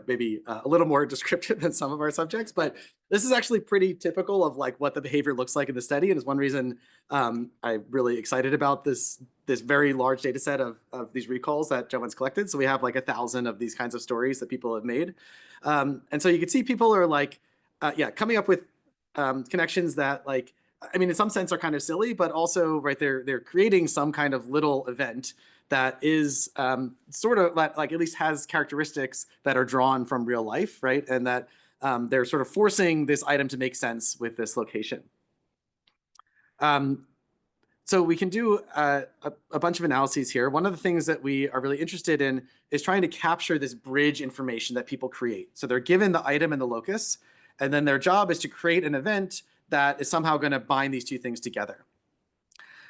maybe a little more descriptive than some of our subjects, but this is actually pretty typical of like what the behavior looks like in the study, and is one reason I'm really excited about this very large data set of these recalls that Jiawan's collected. So we have like 1,000 of these kinds of stories that people have made, and so you can see people are like, coming up with connections that like, I mean, in some sense are kind of silly, but also right, they're creating some kind of little event that is sort of like at least has characteristics that are drawn from real life, right? And that they're sort of forcing this item to make sense with this location. So we can do a bunch of analyses here. One of the things that we are really interested in is trying to capture this bridge information that people create. So they're given the item and the locus, and then their job is to create an event that is somehow going to bind these two things together.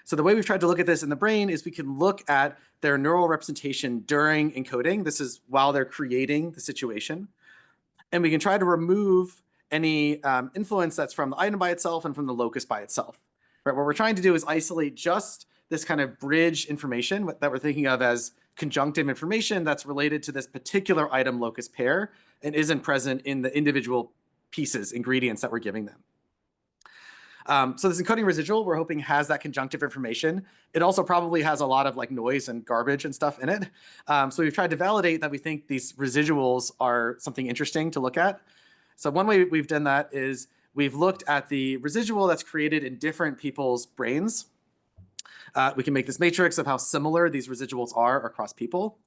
So the way we've tried to look at this in the brain is we can look at their neural representation during encoding. This is while they're creating the situation. And we can try to remove any influence that's from the item by itself and from the locus by itself. Right? What we're trying to do is isolate just this kind of bridge information that we're thinking of as conjunctive information that's related to this particular item locus pair and isn't present in the individual pieces, ingredients that we're giving them. So this encoding residual, we're hoping has that conjunctive information. It also probably has a lot of like noise and garbage and stuff in it. So we've tried to validate that we think these residuals are something interesting to look at. So one way we've done that is we've looked at the residual that's created in different people's brains. We can make this matrix of how similar these residuals are across people.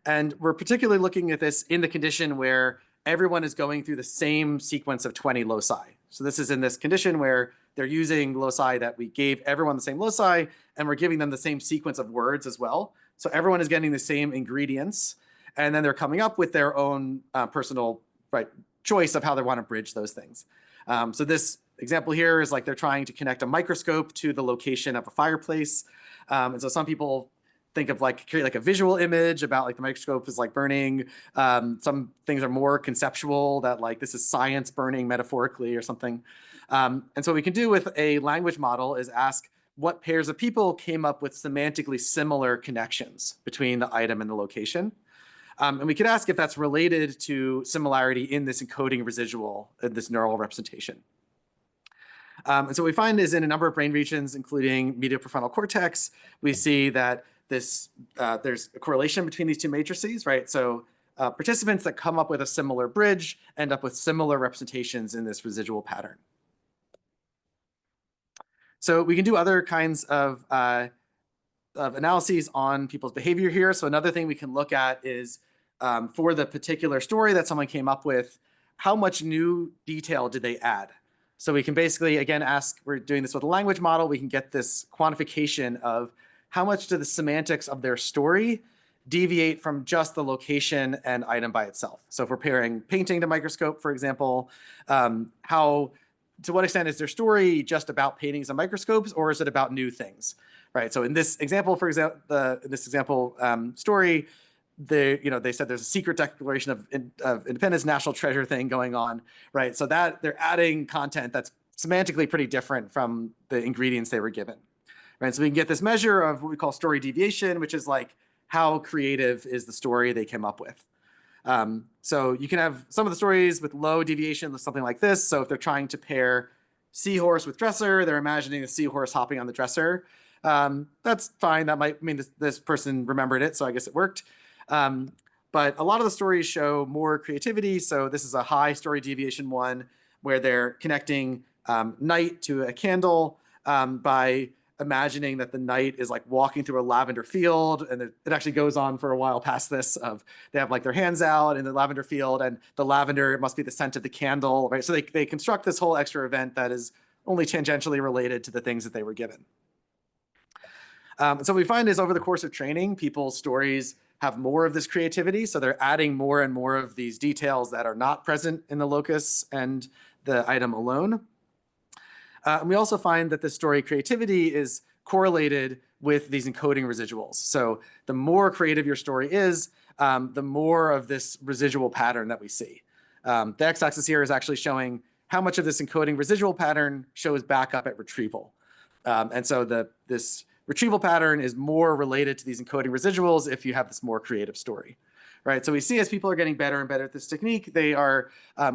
And we're particularly looking at this in the condition where everyone is going through the same sequence of 20 loci. So this is in this condition where they're using loci that we gave everyone the same loci, and we're giving them the same sequence of words as well. So everyone is getting the same ingredients, and then they're coming up with their own personal choice of how they want to bridge those things. So this example here is like they're trying to connect a microscope to the location of a fireplace. And so some people think of like create like a visual image about like the microscope is like burning. Some things are more conceptual, that like this is science burning metaphorically or something. And so what we can do with a language model is ask what pairs of people came up with semantically similar connections between the item and the location. And we could ask if that's related to similarity in this encoding residual, this neural representation. And so what we find is in a number of brain regions, including medial prefrontal cortex, we see that there's a correlation between these two matrices, right? So participants that come up with a similar bridge end up with similar representations in this residual pattern. So we can do other kinds of analyses on people's behavior here. So another thing we can look at is for the particular story that someone came up with, how much new detail did they add? So we can basically, again, ask, we're doing this with a language model, we can get this quantification of how much do the semantics of their story deviate from just the location and item by itself. So if we're pairing painting to microscope, for example, to what extent is their story just about paintings and microscopes, or is it about new things, right? So in this example, for example, story, they said there's a secret declaration of independence, national treasure thing going on, right? So that they're adding content that's semantically pretty different from the ingredients they were given, right? So we can get this measure of what we call story deviation, which is like how creative is the story they came up with. So you can have some of the stories with low deviation, something like this. So if they're trying to pair seahorse with dresser, they're imagining a seahorse hopping on the dresser. That's fine. That might mean this person remembered it, so I guess it worked. But a lot of the stories show more creativity. So this is a high story deviation one where they're connecting night to a candle by imagining that the knight is like walking through a lavender field, and it actually goes on for a while past this of they have like their hands out in the lavender field, and the lavender must be the scent of the candle, right? So they construct this whole extra event that is only tangentially related to the things that they were given. So what we find is over the course of training, people's stories have more of this creativity. So they're adding more and more of these details that are not present in the locus and the item alone. And we also find that the story creativity is correlated with these encoding residuals. So the more creative your story is, the more of this residual pattern that we see. The x-axis here is actually showing how much of this encoding residual pattern shows back up at retrieval. And so this retrieval pattern is more related to these encoding residuals if you have this more creative story. Right, so we see as people are getting better and better at this technique, they are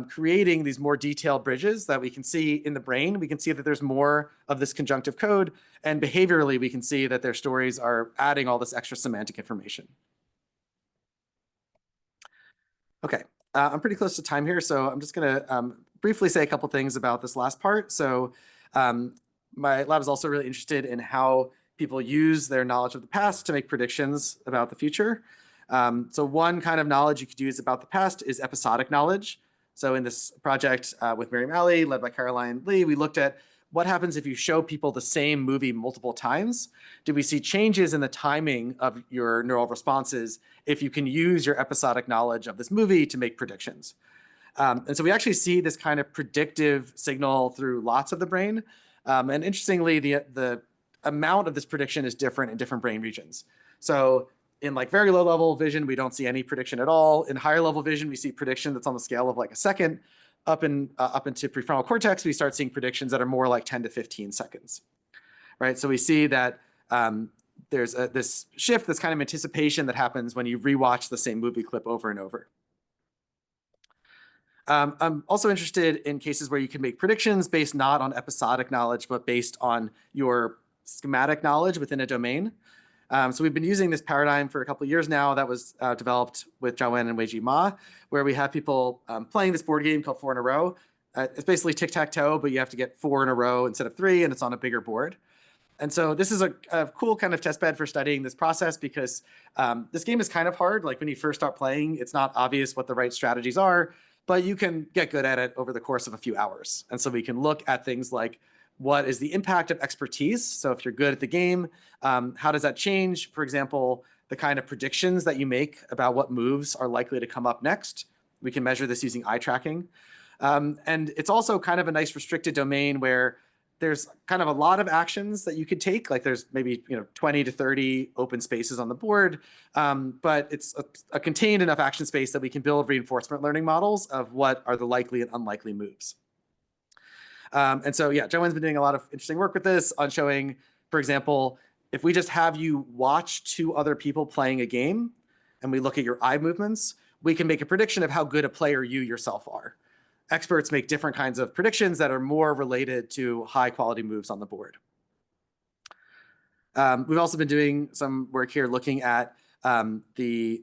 creating these more detailed bridges that we can see in the brain. We can see that there's more of this conjunctive code, and behaviorally, we can see that their stories are adding all this extra semantic information. Okay, I'm pretty close to time here, so I'm just gonna briefly say a couple things about this last part. So my lab is also really interested in how people use their knowledge of the past to make predictions about the future. So one kind of knowledge you could use about the past is episodic knowledge. So in this project with Miriam Alley, led by Caroline Lee, we looked at what happens if you show people the same movie multiple times. Do we see changes in the timing of your neural responses if you can use your episodic knowledge of this movie to make predictions? And so we actually see this kind of predictive signal through lots of the brain. And interestingly, the amount of this prediction is different in different brain regions. So in like very low level vision, we don't see any prediction at all. In higher level vision, we see prediction that's on the scale of like a second. Up into prefrontal cortex, we start seeing predictions that are more like 10 to 15 seconds, right? So we see that there's this shift, this kind of anticipation that happens when you rewatch the same movie clip over and over. I'm also interested in cases where you can make predictions based not on episodic knowledge, but based on your schematic knowledge within a domain. So we've been using this paradigm for a couple of years now that was developed with Zhao Wen and Weiji Ma, where we have people playing this board game called 4 in a Row. It's basically tic-tac-toe, but you have to get 4 in a row instead of 3, and it's on a bigger board. And so this is a cool kind of test bed for studying this process because this game is kind of hard. Like when you first start playing, it's not obvious what the right strategies are, but you can get good at it over the course of a few hours. And so we can look at things like what is the impact of expertise? So if you're good at the game, how does that change? For example, the kind of predictions that you make about what moves are likely to come up next. We can measure this using eye tracking. And it's also kind of a nice restricted domain where there's kind of a lot of actions that you could take. Like there's maybe 20 to 30 open spaces on the board, but it's a contained enough action space that we can build reinforcement learning models of what are the likely and unlikely moves. And so, yeah, Zhao Wen's been doing a lot of interesting work with this on showing, for example, if we just have you watch 2 other people playing a game and we look at your eye movements, we can make a prediction of how good a player you yourself are. Experts make different kinds of predictions that are more related to high quality moves on the board. We've also been doing some work here looking at the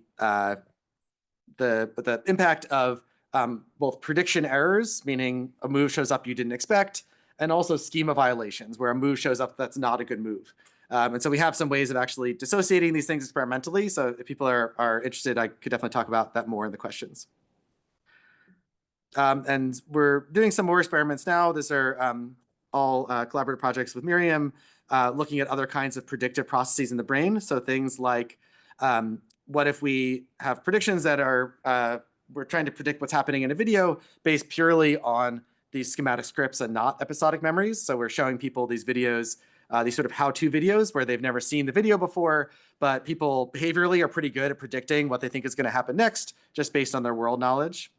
impact of both prediction errors, meaning a move shows up you didn't expect, and also schema violations, where a move shows up that's not a good move. And so we have some ways of actually dissociating these things experimentally. So if people are interested, I could definitely talk about that more in the questions. And we're doing some more experiments now. These are all collaborative projects with Miriam, looking at other kinds of predictive processes in the brain. So things like, what if we have predictions that are, we're trying to predict what's happening in a video based purely on these schematic scripts and not episodic memories. So we're showing people these videos, these sort of how-to videos where they've never seen the video before, but people behaviorally are pretty good at predicting what they think is going to happen next, just based on their world knowledge.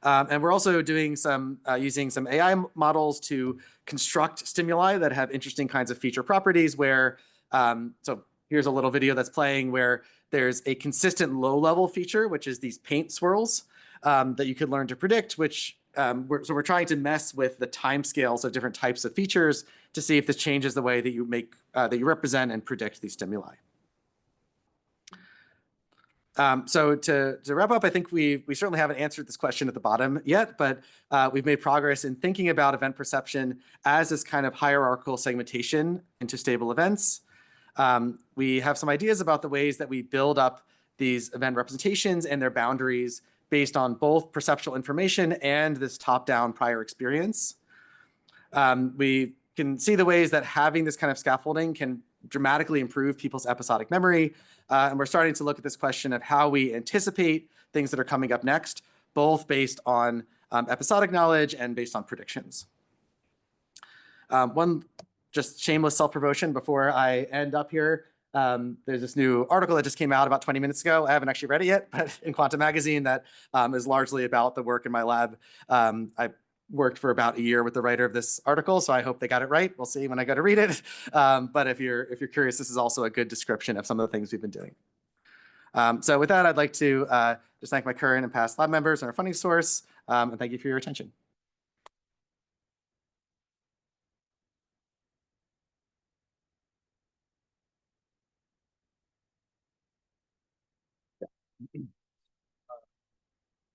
And we're also doing some using some AI models to construct stimuli that have interesting kinds of feature properties where, so here's a little video that's playing where there's a consistent low-level feature, which is these paint swirls that you could learn to predict, which we're trying to mess with the timescales of different types of features to see if this changes the way that you make, that you represent and predict these stimuli. So to wrap up, I think we certainly haven't answered this question at the bottom yet, but we've made progress in thinking about event perception as this kind of hierarchical segmentation into stable events. We have some ideas about the ways that we build up these event representations and their boundaries based on both perceptual information and this top-down prior experience. We can see the ways that having this kind of scaffolding can dramatically improve people's episodic memory. And we're starting to look at this question of how we anticipate things that are coming up next, both based on episodic knowledge and based on predictions. One just shameless self-promotion before I end up here. There's this new article that just came out about 20 minutes ago. I haven't actually read it yet, but in Quantum Magazine that is largely about the work in my lab. I worked for about a year with the writer of this article, so I hope they got it right. We'll see when I go to read it. But if you're curious, this is also a good description of some of the things we've been doing. So with that, I'd like to just thank my current and past lab members and our funding source, and thank you for your attention.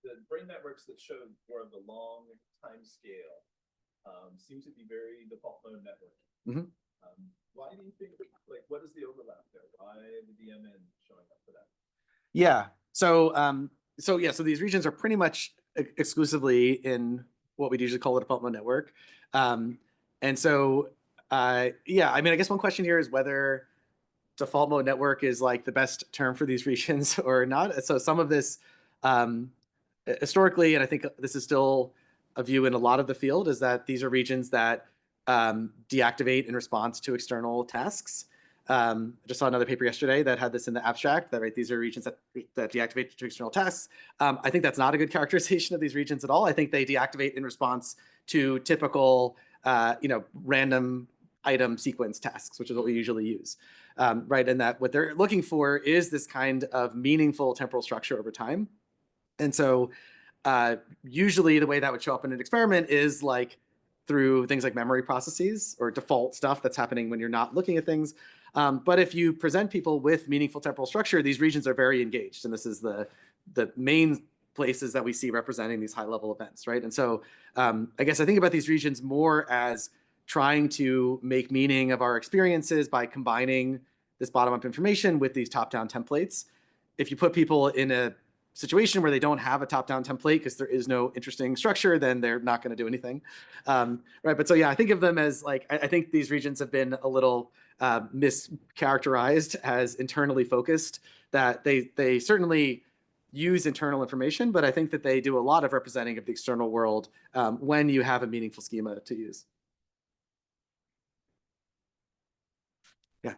The brain networks that showed more of the long time scale seem to be very default mode network. Why do you think, like, what is the overlap there? Why the DMN showing up for that? Yeah. So these regions are pretty much exclusively in what we'd usually call the default mode network. And so, yeah, I mean, I guess one question here is whether default mode network is like the best term for these regions or not. So some of this, historically, and I think this is still a view in a lot of the field, is that these are regions that deactivate in response to external tasks. I just saw another paper yesterday that had this in the abstract, that these are regions that deactivate to external tasks. I think that's not a good characterization of these regions at all. I think they deactivate in response to typical, random item sequence tasks, which is what we usually use, right? And that what they're looking for is this kind of meaningful temporal structure over time. And so usually the way that would show up in an experiment is like through things like memory processes or default stuff that's happening when you're not looking at things. But if you present people with meaningful temporal structure, these regions are very engaged. And this is the main places that we see representing these high level events, right? And so I guess I think about these regions more as trying to make meaning of our experiences by combining this bottom up information with these top down templates. If you put people in a situation where they don't have a top down template because there is no interesting structure, then they're not going to do anything. Right. But so, yeah, I think of them as like, I think these regions have been a little mischaracterized as internally focused, that they certainly use internal information, but I think that they do a lot of representing of the external world when you have a meaningful schema to use. Yeah.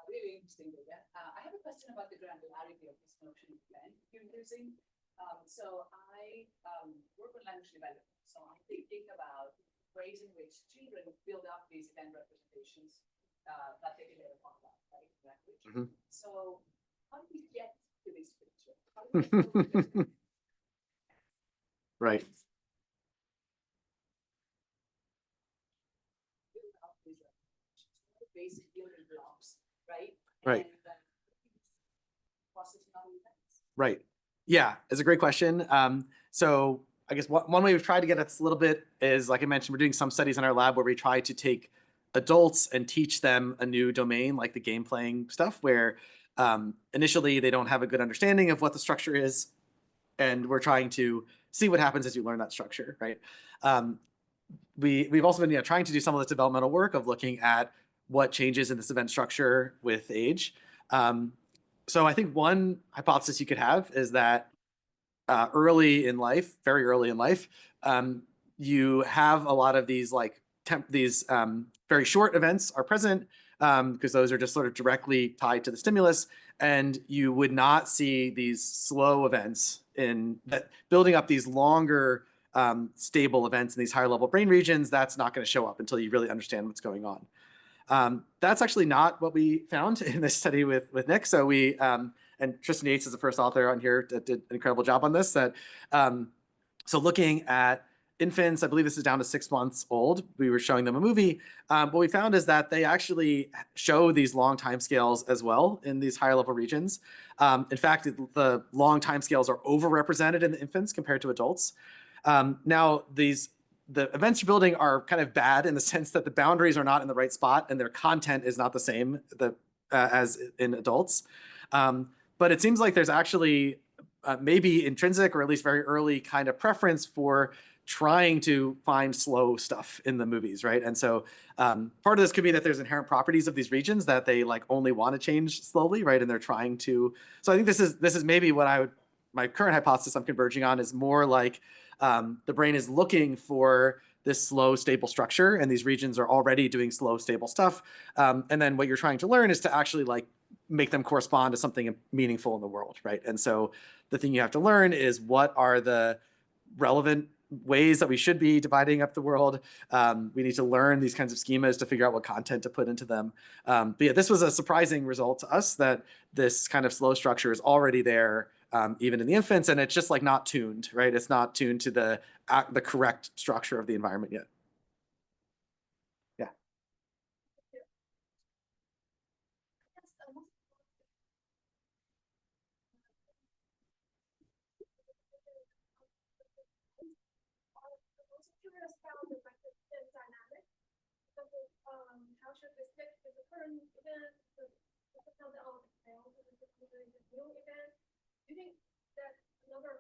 Really interesting data. I have a question about the granularity of this notion of blend you're using. So I work with language development. So I'm thinking about ways in which children build up these event representations that they can later talk about, right? Language. Mm-hmm. So how do we get to this picture? How do we Right. basic building blocks, right? Right. And processing other events. Right. Yeah, it's a great question. So I guess one way we've tried to get at this a little bit is, like I mentioned, we're doing some studies in our lab where we try to take adults and teach them a new domain, like the game playing stuff, where initially they don't have a good understanding of what the structure is. And we're trying to see what happens as you learn that structure, right? We've also been trying to do some of this developmental work of looking at what changes in this event structure with age. So I think one hypothesis you could have is that early in life, very early in life, you have a lot of these like very short events are present because those are just sort of directly tied to the stimulus, and you would not see these slow events in that building up these longer stable events in these higher level brain regions. That's not going to show up until you really understand what's going on. That's actually not what we found in this study with Nick. So we, and Tristan Yates is the first author on here that did an incredible job on this. So looking at infants, I believe this is down to 6 months old, we were showing them a movie. What we found is that they actually show these long timescales as well in these higher level regions. In fact, the long timescales are overrepresented in the infants compared to adults. Now, the events you're building are kind of bad in the sense that the boundaries are not in the right spot and their content is not the same as in adults. But it seems like there's actually maybe intrinsic or at least very early kind of preference for trying to find slow stuff in the movies, right? And so part of this could be that there's inherent properties of these regions that they like only want to change slowly, right? And they're trying to. So I think this is maybe what my current hypothesis I'm converging on is more like the brain is looking for this slow, stable structure, and these regions are already doing slow, stable stuff. And then what you're trying to learn is to actually like make them correspond to something meaningful in the world, right? And so the thing you have to learn is what are the relevant ways that we should be dividing up the world. We need to learn these kinds of schemas to figure out what content to put into them. But yeah, this was a surprising result to us that this kind of slow structure is already there even in the infants, and it's just like not tuned, right? It's not tuned to the correct structure of the environment yet. Yeah. How should this fit with the current event? Do you think that number of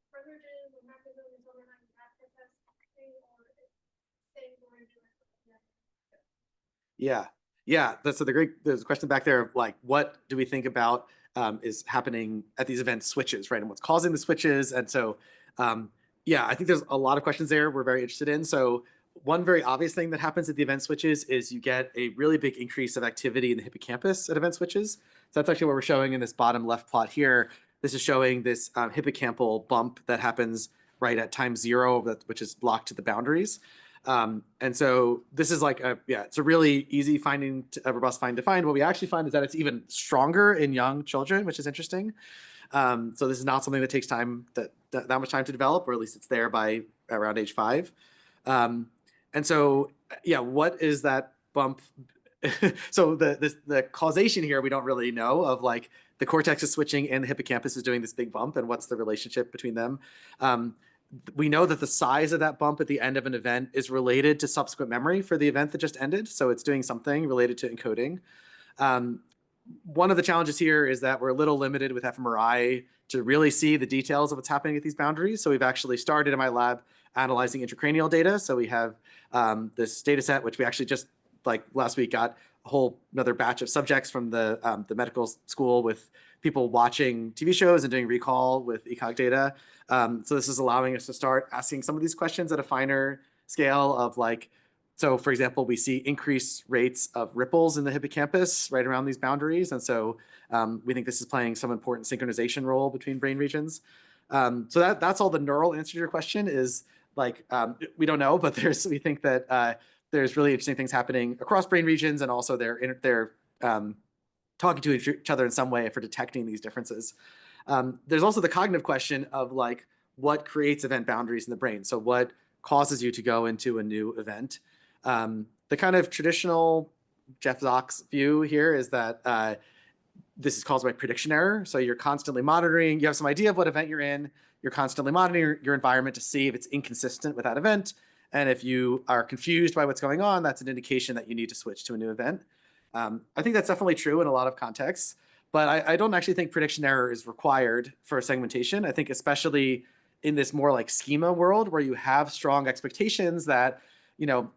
privileges or mechanisms overnight that process or staying more Yeah. That's there's a question back there of like, what do we think about is happening at these event switches, right? And what's causing the switches? And so, yeah, I think there's a lot of questions there we're very interested in. So one very obvious thing that happens at the event switches is you get a really big increase of activity in the hippocampus at event switches. So that's actually what we're showing in this bottom left plot here. This is showing this hippocampal bump that happens right at time 0, which is blocked to the boundaries. And so this is like it's a really easy finding, a robust find to find. What we actually find is that it's even stronger in young children, which is interesting. So this is not something that takes time that much time to develop, or at least it's there by around age 5. And so, yeah, what is that bump? So the causation here, we don't really know of like the cortex is switching and the hippocampus is doing this big bump, and what's the relationship between them. We know that the size of that bump at the end of an event is related to subsequent memory for the event that just ended. So it's doing something related to encoding. One of the challenges here is that we're a little limited with fMRI to really see the details of what's happening at these boundaries. So we've actually started in my lab analyzing intracranial data. So we have this data set, which we actually just like last week got a whole another batch of subjects from the medical school with people watching TV shows and doing recall with ECOG data. So this is allowing us to start asking some of these questions at a finer scale of like, so for example, we see increased rates of ripples in the hippocampus right around these boundaries. And so we think this is playing some important synchronization role between brain regions. So that's all the neural answer to your question is like, we don't know, but we think that there's really interesting things happening across brain regions, and also they're talking to each other in some way for detecting these differences. There's also the cognitive question of like, what creates event boundaries in the brain? So what causes you to go into a new event? The kind of traditional Jeff Zock's view here is that this is caused by prediction error. So you're constantly monitoring, you have some idea of what event you're in, you're constantly monitoring your environment to see if it's inconsistent with that event. And if you are confused by what's going on, that's an indication that you need to switch to a new event. I think that's definitely true in a lot of contexts, but I don't actually think prediction error is required for segmentation. I think especially in this more like schema world where you have strong expectations that, you know,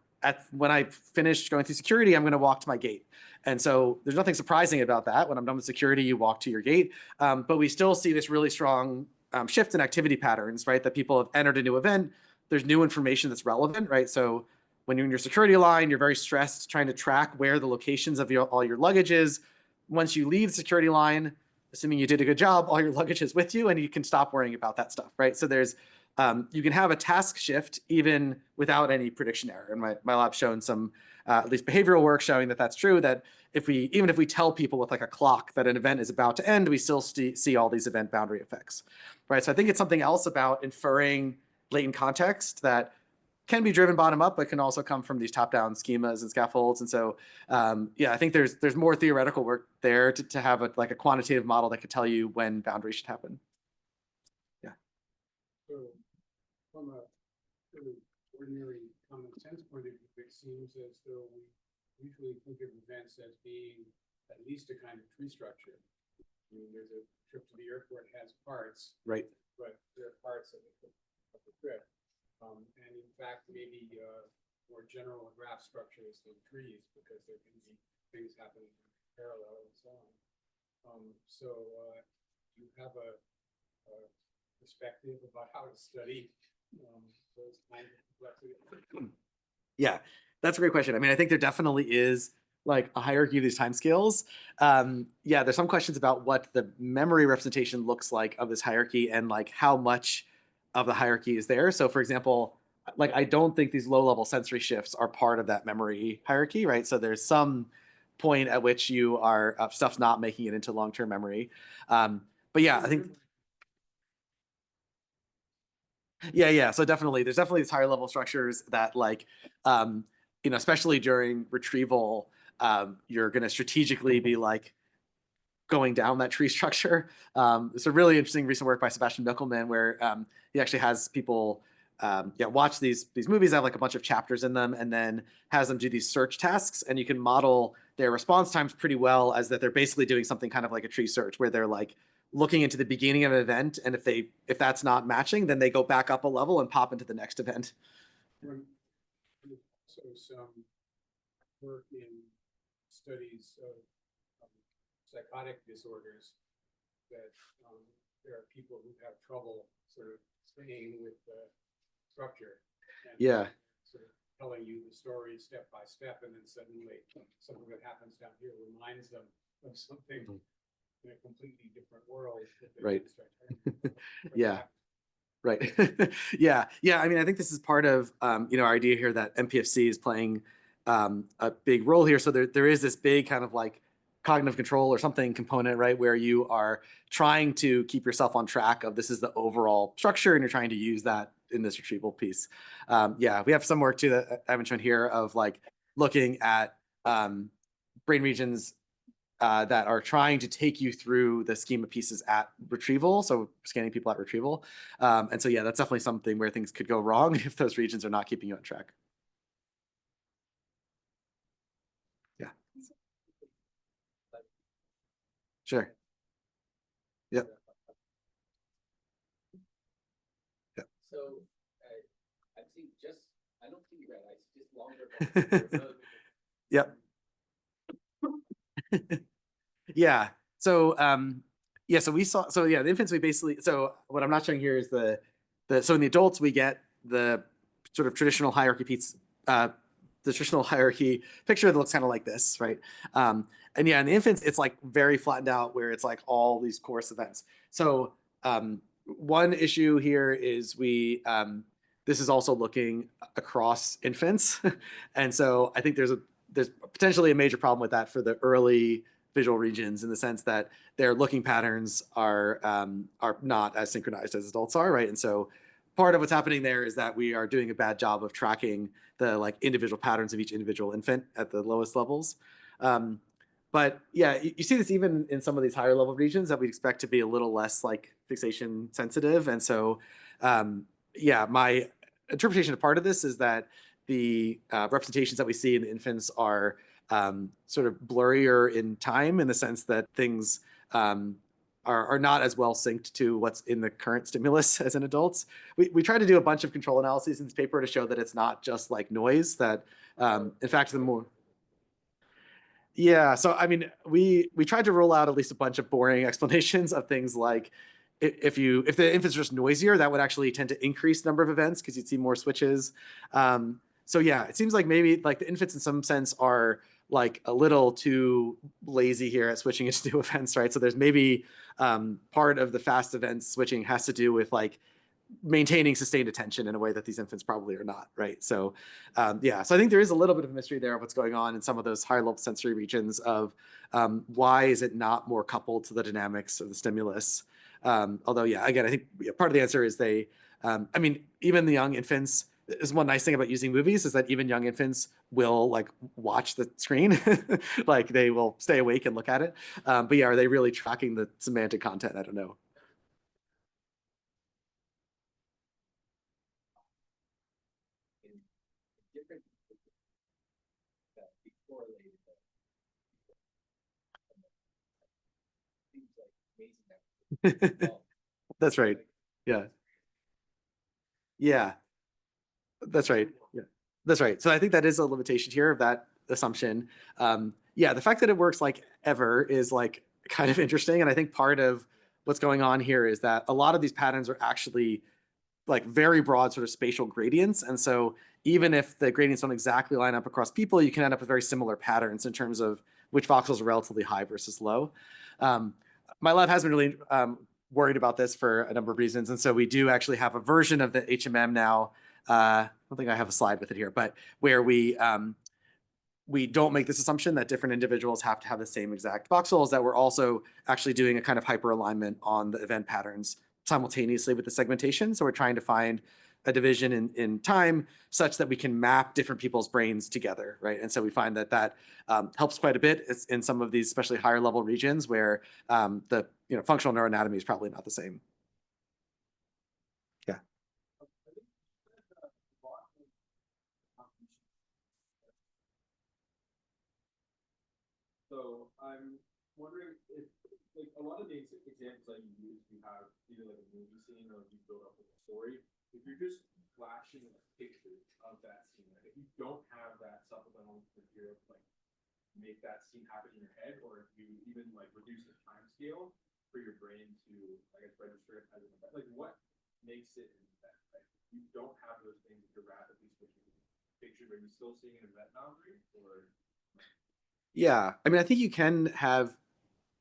when I finish going through security, I'm going to walk to my gate. And so there's nothing surprising about that. When I'm done with security, you walk to your gate. But we still see this really strong shift in activity patterns, right? That people have entered a new event. There's new information that's relevant, right? So when you're in your security line, you're very stressed trying to track where the locations of all your luggage is. Once you leave the security line, assuming you did a good job, all your luggage is with you and you can stop worrying about that stuff, right? So there's, you can have a task shift even without any prediction error. And my lab's shown some, at least behavioral work showing that that's true, that even if we tell people with like a clock that an event is about to end, we still see all these event boundary effects, right? So I think it's something else about inferring latent context that can be driven bottom up, but can also come from these top-down schemas and scaffolds. And so, yeah, I think there's more theoretical work there to have a quantitative model that could tell you when boundaries should happen. Yeah. So from a really ordinary common sense point of view, it seems as though we usually think of events as being at least a kind of tree structure. I mean, there's a trip to the airport has parts, right? But there are parts of the trip. And in fact, maybe more general graph structures than trees, because there can be things happening in parallel and so on. So you have a perspective about how to study those kinds of complexity? Yeah, that's a great question. I mean, I think there definitely is like a hierarchy of these timescales. Yeah, there's some questions about what the memory representation looks like of this hierarchy and like how much of the hierarchy is there. So for example, like I don't think these low-level sensory shifts are part of that memory hierarchy, right? So there's some point at which you are stuff's not making it into long-term memory. But yeah, I think yeah. So definitely, there's definitely these higher level structures that like, you know, especially during retrieval, you're going to strategically be like going down that tree structure. It's a really interesting recent work by Sebastian Mickelman where he actually has people watch these movies that have like a bunch of chapters in them, and then has them do these search tasks, and you can model their response times pretty well as that they're basically doing something kind of like a tree search where they're like looking into the beginning of an event, and if that's not matching, then they go back up a level and pop into the next event. So some work in studies of psychotic disorders that there are people who have trouble sort of staying with the structure. And yeah. Sort of telling you the story step by step, and then suddenly something that happens down here reminds them of something in a completely different world. Right. Yeah. Right. Yeah. I mean, I think this is part of you know, our idea here that MPFC is playing a big role here. So there is this big kind of like cognitive control or something component, right, where you are trying to keep yourself on track of this is the overall structure, and you're trying to use that in this retrieval piece. Yeah, we have some work too that I haven't shown here of like looking at brain regions that are trying to take you through the schema pieces at retrieval. So scanning people at retrieval. And so, yeah, that's definitely something where things could go wrong if those regions are not keeping you on track. Yeah. Sure. Yep. Yep. So I've seen I don't see red, I see just longer. Yep. Yeah. So so we saw, so yeah, the infants, we basically, so what I'm not showing here is so in the adults, we get the sort of traditional hierarchy the traditional hierarchy picture that looks kind of like this, right? And yeah, in the infants, it's like very flattened out where it's like all these course events. So one issue here is this is also looking across infants. And so I think there's potentially a major problem with that for the early visual regions, in the sense that their looking patterns are not as synchronized as adults are, right? And so part of what's happening there is that we are doing a bad job of tracking the like individual patterns of each individual infant at the lowest levels. But yeah, you see this even in some of these higher level regions that we'd expect to be a little less like fixation sensitive. And so, yeah, my interpretation of part of this is that the representations that we see in the infants are sort of blurrier in time, in the sense that things are not as well synced to what's in the current stimulus as in adults. We try to do a bunch of control analyses in this paper to show that it's not just like noise, that in fact, the more... Yeah, so I mean, we tried to roll out at least a bunch of boring explanations of things like if the infant's just noisier, that would actually tend to increase the number of events because you'd see more switches. So yeah, it seems like maybe like the infants in some sense are like a little too lazy here at switching into new events, right? So there's maybe part of the fast events switching has to do with like maintaining sustained attention in a way that these infants probably are not, right? So yeah, so I think there is a little bit of a mystery there of what's going on in some of those higher level sensory regions of why is it not more coupled to the dynamics of the stimulus? Although, yeah, again, I think part of the answer is I mean, even the young infants, is one nice thing about using movies is that even young infants will like watch the screen, like they will stay awake and look at it. But yeah, are they really tracking the semantic content? I don't know. That's right. Yeah. Yeah. That's right. Yeah. That's right. So I think that is a limitation here of that assumption. Yeah, the fact that it works like ever is like kind of interesting. And I think part of what's going on here is that a lot of these patterns are actually like very broad sort of spatial gradients. And so even if the gradients don't exactly line up across people, you can end up with very similar patterns in terms of which voxels are relatively high versus low. My lab has been really worried about this for a number of reasons. And so we do actually have a version of the HMM now. I don't think I have a slide with it here, but where we don't make this assumption that different individuals have to have the same exact voxels, that we're also actually doing a kind of hyper alignment on the event patterns simultaneously with the segmentation. So we're trying to find a division in time such that we can map different people's brains together, right? And so we find that helps quite a bit in some of these, especially higher level regions where the functional neuroanatomy is probably not the same. Yeah. So I'm wondering if, like, a lot of the examples that you use, you have either like a movie scene or you build up with a story. If you're just flashing a picture of that scene, like if you don't have that supplemental material to like make that scene happen in your head, or if you even like reduce the time scale for your brain to, I guess, register it as an event, like what makes it an event? Like you don't have those things that you're rapidly switching pictures. Are you still seeing an event boundary, or? Yeah, I mean, I think you can have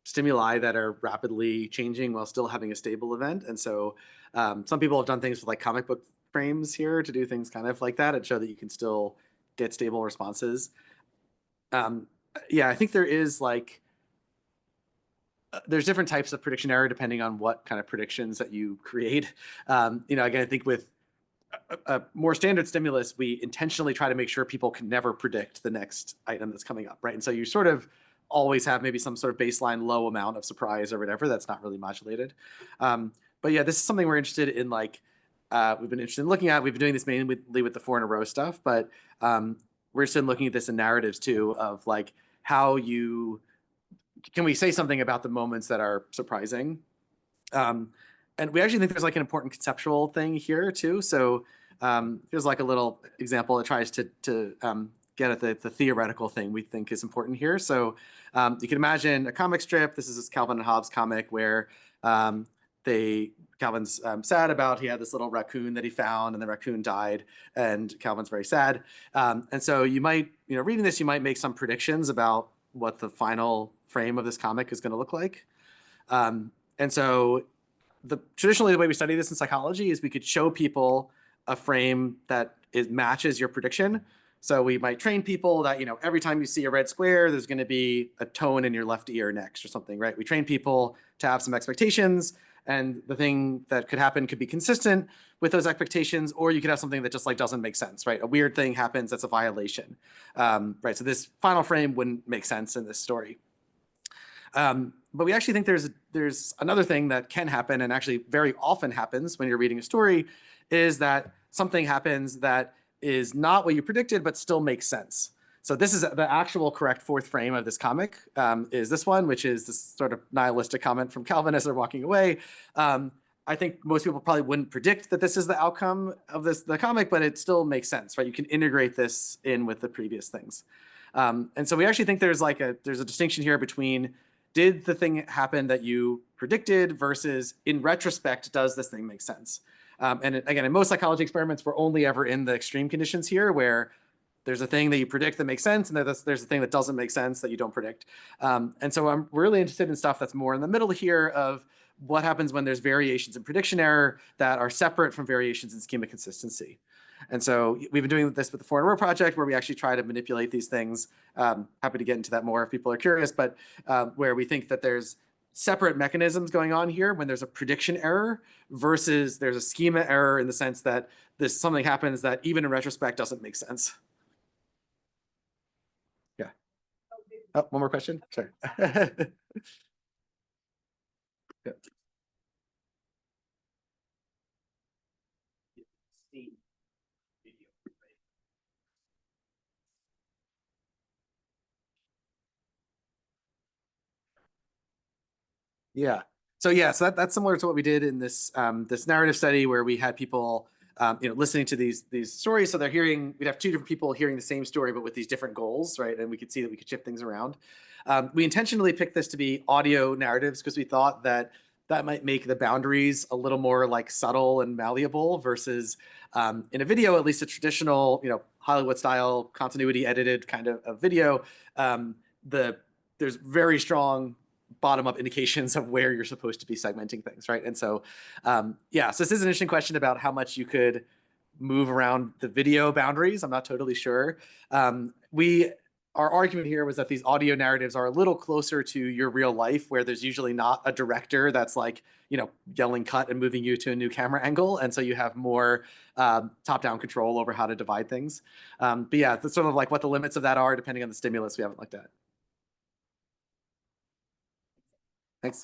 stimuli that are rapidly changing while still having a stable event. And so some people have done things with like comic book frames here to do things kind of like that and show that you can still get stable responses. Yeah, I think there is like there's different types of prediction error depending on what kind of predictions that you create. Again, I think with a more standard stimulus, we intentionally try to make sure people can never predict the next item that's coming up, right? And so you sort of always have maybe some sort of baseline low amount of surprise or whatever that's not really modulated. But yeah, this is something we're interested in, like, we've been interested in looking at. We've been doing this mainly with the 4 in a row stuff, but we're interested in looking at this in narratives too, of like how can we say something about the moments that are surprising? And we actually think there's like an important conceptual thing here too. So here's like a little example that tries to get at the theoretical thing we think is important here. So you can imagine a comic strip. This is this Calvin and Hobbes comic where Calvin's sad about, he had this little raccoon that he found and the raccoon died, and Calvin's very sad. And so you might, reading this, you might make some predictions about what the final frame of this comic is going to look like. And so traditionally the way we study this in psychology is we could show people a frame that matches your prediction. So we might train people that, every time you see a red square, there's going to be a tone in your left ear next or something, right? We train people to have some expectations, and the thing that could happen could be consistent with those expectations, or you could have something that just like doesn't make sense, right? A weird thing happens that's a violation, right? So this final frame wouldn't make sense in this story. But we actually think there's another thing that can happen, and actually very often happens when you're reading a story, is that something happens that is not what you predicted, but still makes sense. So this is the actual correct 4th frame of this comic, is this one, which is this sort of nihilistic comment from Calvin as they're walking away. I think most people probably wouldn't predict that this is the outcome of the comic, but it still makes sense, right? You can integrate this in with the previous things. And so we actually think there's a distinction here between, did the thing happen that you predicted versus in retrospect, does this thing make sense? And again, in most psychology experiments, we're only ever in the extreme conditions here where there's a thing that you predict that makes sense, and there's a thing that doesn't make sense that you don't predict. And so I'm really interested in stuff that's more in the middle here of what happens when there's variations in prediction error that are separate from variations in schema consistency. And so we've been doing this with the 4 in a row project, where we actually try to manipulate these things. Happy to get into that more if people are curious, but where we think that there's separate mechanisms going on here when there's a prediction error versus there's a schema error, in the sense that something happens that even in retrospect doesn't make sense. Yeah. Oh, one more question? Sorry. Yeah. Yeah. So that's similar to what we did in this this narrative study, where we had people listening to these stories. So we'd have 2 different people hearing the same story, but with these different goals, right? And we could see that we could shift things around. We intentionally picked this to be audio narratives because we thought that might make the boundaries a little more like subtle and malleable versus in a video, at least a traditional, Hollywood style continuity edited kind of video. There's very strong bottom-up indications of where you're supposed to be segmenting things, right? And so, so this is an interesting question about how much you could move around the video boundaries. I'm not totally sure. Our argument here was that these audio narratives are a little closer to your real life, where there's usually not a director that's like, yelling cut and moving you to a new camera angle. And so you have more top-down control over how to divide things. But yeah, that's sort of like what the limits of that are, depending on the stimulus we haven't looked at. Thanks.